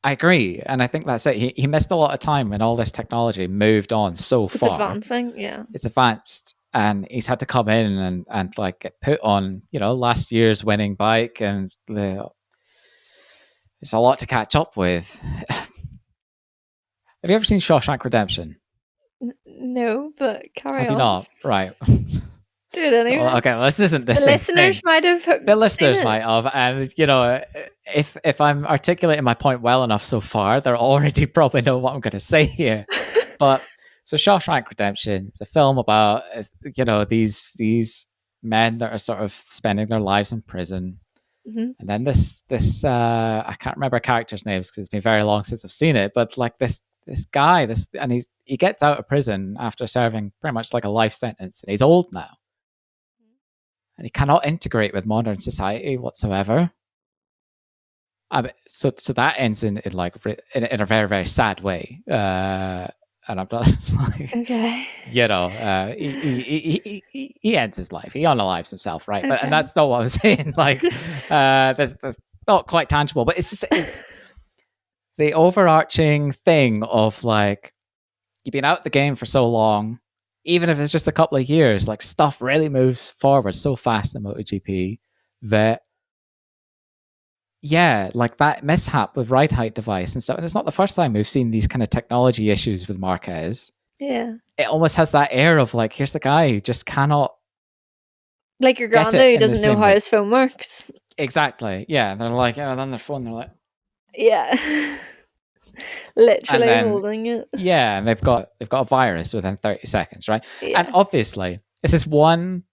agree, and I think that's it. He missed a lot of time when all this technology moved on so It's far. advancing, yeah. It's advanced, and he's had to come in and like get put on, last year's winning bike, and there's a lot to catch up with. Have you ever seen Shawshank Redemption? No, but carry Have you on. not? Right. Do it Well, anyway. okay. Well, this isn't the The same listeners thing. might have The seen listeners it. might have, and if I'm articulating my point well enough so far, they'll already probably know what I'm going to say here. But so Shawshank Redemption, the film about these men that are sort of spending their lives in prison, Mhm. and then this I can't remember characters' names because it's been very long since I've seen it, but like this guy, and he gets out of prison after serving pretty much like a life sentence, and he's old now, and he cannot integrate with modern society whatsoever. So that ends in like in a very very sad way, and I'm not like, Okay. he ends his life. He unalives himself, right? And Okay. that's not what I'm saying. Like, that's not quite tangible, but it's the overarching thing of like you've been out the game for so long, even if it's just a couple of years, like stuff really moves forward so fast in MotoGP that yeah, like that mishap with ride height device and stuff. And it's not the first time we've seen these kind of technology issues with Marquez. Yeah. It almost has that air of like, here's the guy who just cannot Like your get granddad it who in the doesn't know same how way. his phone works. Exactly. Yeah. And they're like, and on their phone, they're like, Yeah. and Literally then holding it. yeah, and they've got a virus within 30 seconds, right? And Yeah. obviously, this is one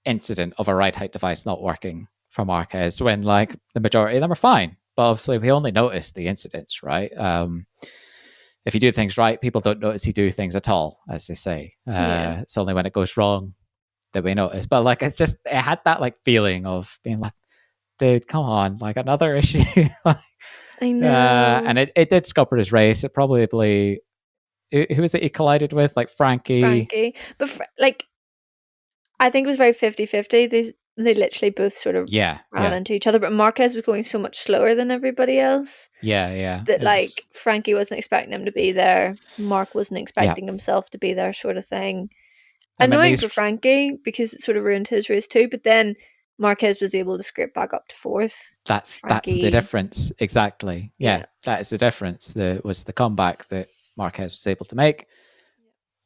incident of a ride height device not working for Marquez when like the majority of them are fine. But obviously, we only notice the incidents, right? If you do things right, people don't notice you do things at all, as they say. Yeah. It's only when it goes wrong that we notice. But like, it had that like feeling of being like, dude, come on, like another issue. I know. And it did scupper his race. It probably who was it he collided with? Like Frankie. Frankie. But like I think it was very 50-50. They literally both sort of Yeah, ran yeah, into each other, but Marquez was going so much slower than everybody else yeah, yeah. that It was like Frankie wasn't expecting him to be there. Mark wasn't yeah. expecting himself to be there, sort of thing. I mean Annoying for these. Frankie because it sort of ruined his race too. But then Marquez was able to scrape back up to fourth. That's the Frankie, difference exactly. yeah, Yeah, that is the difference. Was the comeback that Marquez was able to make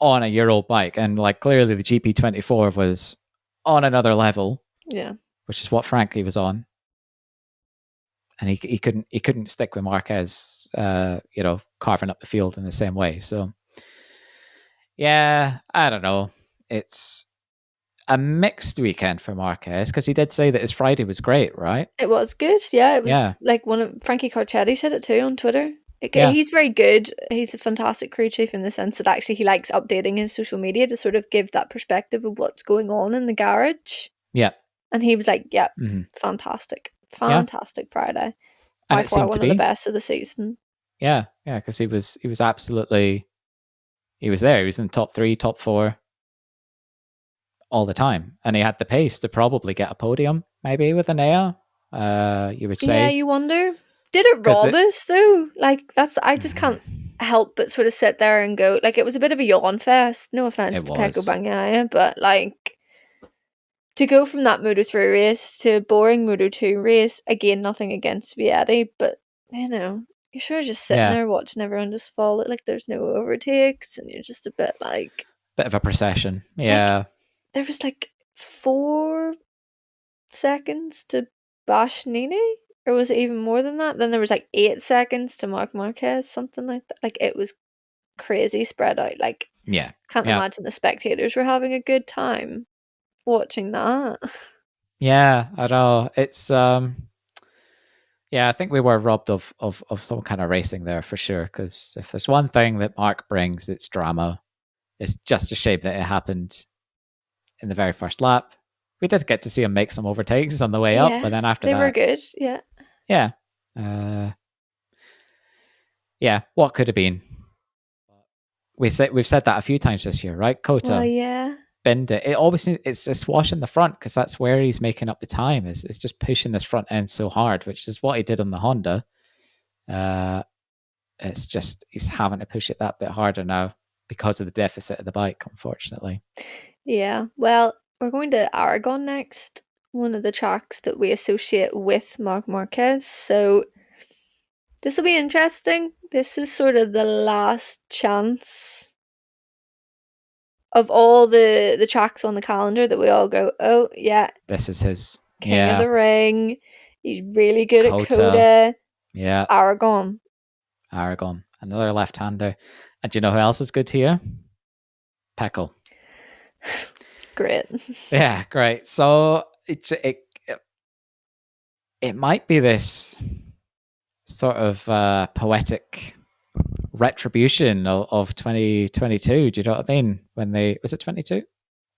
on a year old bike, and like clearly the GP24 was on another level, yeah, which is what Frankie was on, and he couldn't stick with Marquez, carving up the field in the same way. So yeah, I don't know. It's a mixed weekend for Marquez because he did say that his Friday was great, right? it was good. Yeah, it was Yeah, like one of Frankie Carcetti said it too on Twitter. yeah, He's very good. He's a fantastic crew chief in the sense that actually he likes updating his social media to sort of give that perspective of what's going on in the garage. yeah, And he was like, "Yep, hmm fantastic, yeah, fantastic Friday, and by it far seemed to one of the be. best of the season." Yeah, yeah, because he was absolutely he was there. He was in the top 3, top 4 all the time, and he had the pace to probably get a podium, maybe with an Aya. You would Yeah, say you wonder. Did it because rob it. us though? Like that's I just can't help but sort of sit there and go like it was a bit of a yawn fest. No offense It to Pecco was. Bagnaia, but like to go from that Moto 3 race to a boring Moto 2 race, again nothing against Vietti, but you're sort of just sitting Yeah, there watching everyone just fall like there's no overtakes and you're just a bit bit of a procession. like Yeah, there was like 4 seconds to Bash Nini? Or was it even more than that? Then there was like 8 seconds to Mark Marquez, something like that. Like it was crazy spread out. Like yeah, can't yeah, imagine the spectators were having a good time watching that. yeah. I know it's. Yeah, I think we were robbed of some kind of racing there for sure. Because if there's one thing that Mark brings, it's drama. It's just a shame that it happened in the very first lap. We did get to see him make some overtakes on the way up, but Yeah, then after they were that, good. Yeah. yeah, uh, yeah, what could have been? We've said that a few times this year, right? Well, Kota yeah. binned it. It always it's just washing the front because that's where he's making up the time. Is just pushing this front end so hard, which is what he did on the Honda. It's just he's having to push it that bit harder now because of the deficit of the bike, unfortunately. Yeah. Well, we're going to Aragon next, one of the tracks that we associate with Marc Marquez. So this will be interesting. This is sort of the last chance of all the tracks on the calendar that we all go, oh yeah, This is his King of the Ring. He's really good at Coda. Yeah. Aragon. Another left-hander. And do you know who else is good here? Pecco. Great. Yeah, great. So it might be this sort of poetic retribution of 2022. Do you know what I mean? Was it 22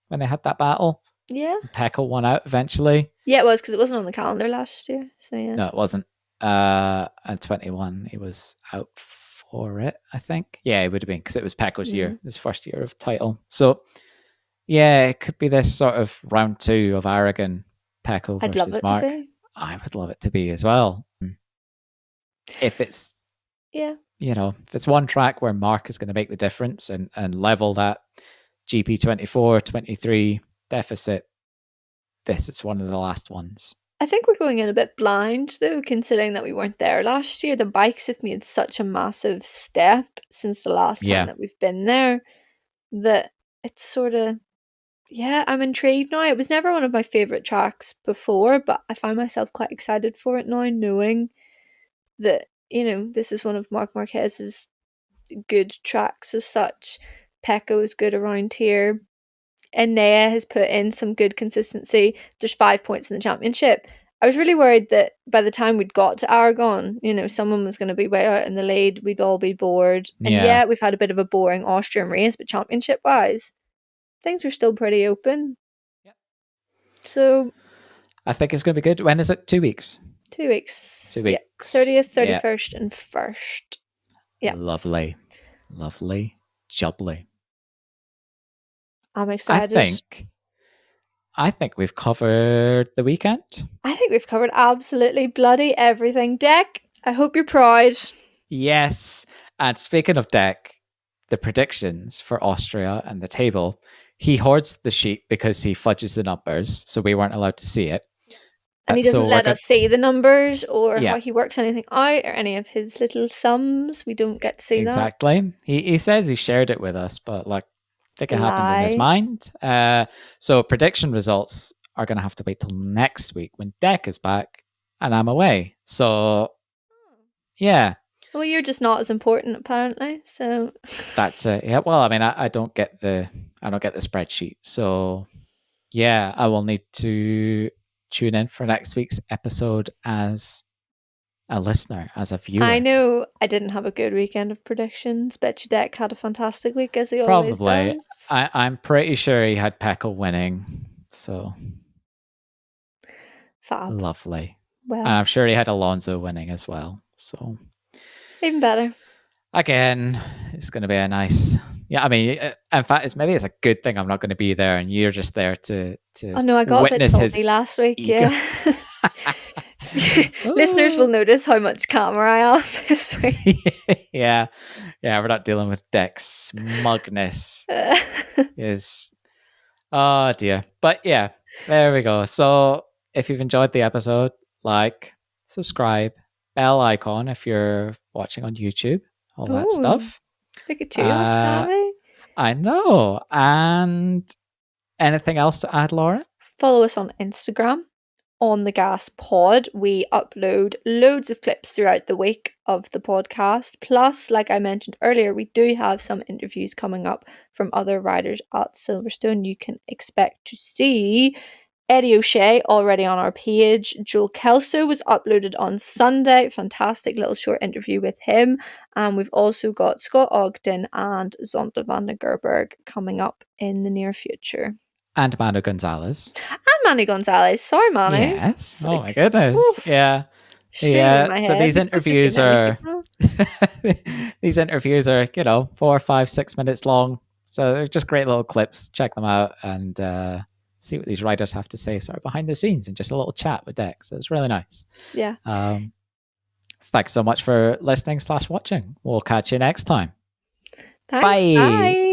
when they had that battle? Yeah. Pecco won out eventually. Yeah, it was because it wasn't on the calendar last year. So yeah. No, it wasn't. And 21, he was out for it, I think. Yeah, it would have been because it was Pecco's year, his first year of title. So yeah, it could be this sort of round 2 of Aragon, Pecco I'd love versus it Marc. to be. I would love it to be as well. If it's if it's one track where Marc is going to make the difference and level that GP24, 23 deficit, this is one of the last ones. I think we're going in a bit blind though, considering that we weren't there last year. The bikes have made such a massive step since the last time that we've been there that it's sort of, I'm intrigued now. It was never one of my favourite tracks before, but I find myself quite excited for it now, knowing that, this is one of Marc Marquez's good tracks as such. Pecco is good around here. Enea has put in some good consistency. There's 5 points in the championship. I was really worried that by the time we'd got to Aragon, someone was going to be way out in the lead. We'd all be bored. And we've had a bit of a boring Austrian race, but championship wise, things are still pretty open. Yep. So I think it's going to be good. When is it? 2 weeks? 2 weeks. 2 weeks. Yeah. 30th, 31st, and 1st. Yeah. Lovely. Jubbly. I'm excited. I think we've covered the weekend. I think we've covered absolutely bloody everything. Deck, I hope you're proud. Yes. And speaking of Deck, the predictions for Austria and the table, he hoards the sheet because he fudges the numbers, so we weren't allowed to see it. And he doesn't let us see the numbers or how he works anything out or any of his little sums. We don't get to see that. Exactly. He says he shared it with us, but I think it happened in his mind. So prediction results are going to have to wait till next week when Deck is back and I'm away. So, yeah. Well, you're just not as important apparently. So that's it. Yeah. Well, I mean, I don't get the spreadsheet. So, yeah, I will need to tune in for next week's episode as a listener, as a viewer. I know I didn't have a good weekend of predictions. Bet you Deck had a fantastic week as he always does. I'm pretty sure he had Pecco winning. So fab. Lovely. Well, and I'm sure he had Alonso winning as well. So even better. Again, it's going to be a nice. Yeah, I mean, in fact, maybe it's a good thing I'm not going to be there, and you're just there to. Oh no, I got a bit salty last week. Ego. Yeah. Listeners will notice how much camera I have this week. yeah, we're not dealing with Deck's smugness. Is oh dear, but yeah, there we go. So if you've enjoyed the episode, like, subscribe, bell icon if you're watching on YouTube, all that stuff. Look at you, Sammy. I know. And anything else to add, Laura? Follow us on Instagram, On the Gas Pod. We upload loads of clips throughout the week of the podcast. Plus, like I mentioned earlier, we do have some interviews coming up from other riders at Silverstone. You can expect to see Eddie O'Shea already on our page. Joel Kelso was uploaded on Sunday. Fantastic little short interview with him. And we've also got Scott Ogden and Zonta van der Gerberg coming up in the near future. And Manu Gonzalez. Sorry, Manu. Yes. Oh my goodness. Oof. Yeah. Yeah. So these interviews are these interviews are, 4, 5, 6 minutes long. So they're just great little clips. Check them out and see what these riders have to say sort of behind the scenes and just a little chat with Deck. So it's really nice. Yeah. Thanks so much for listening/watching. We'll catch you next time. Thanks. Bye. Bye.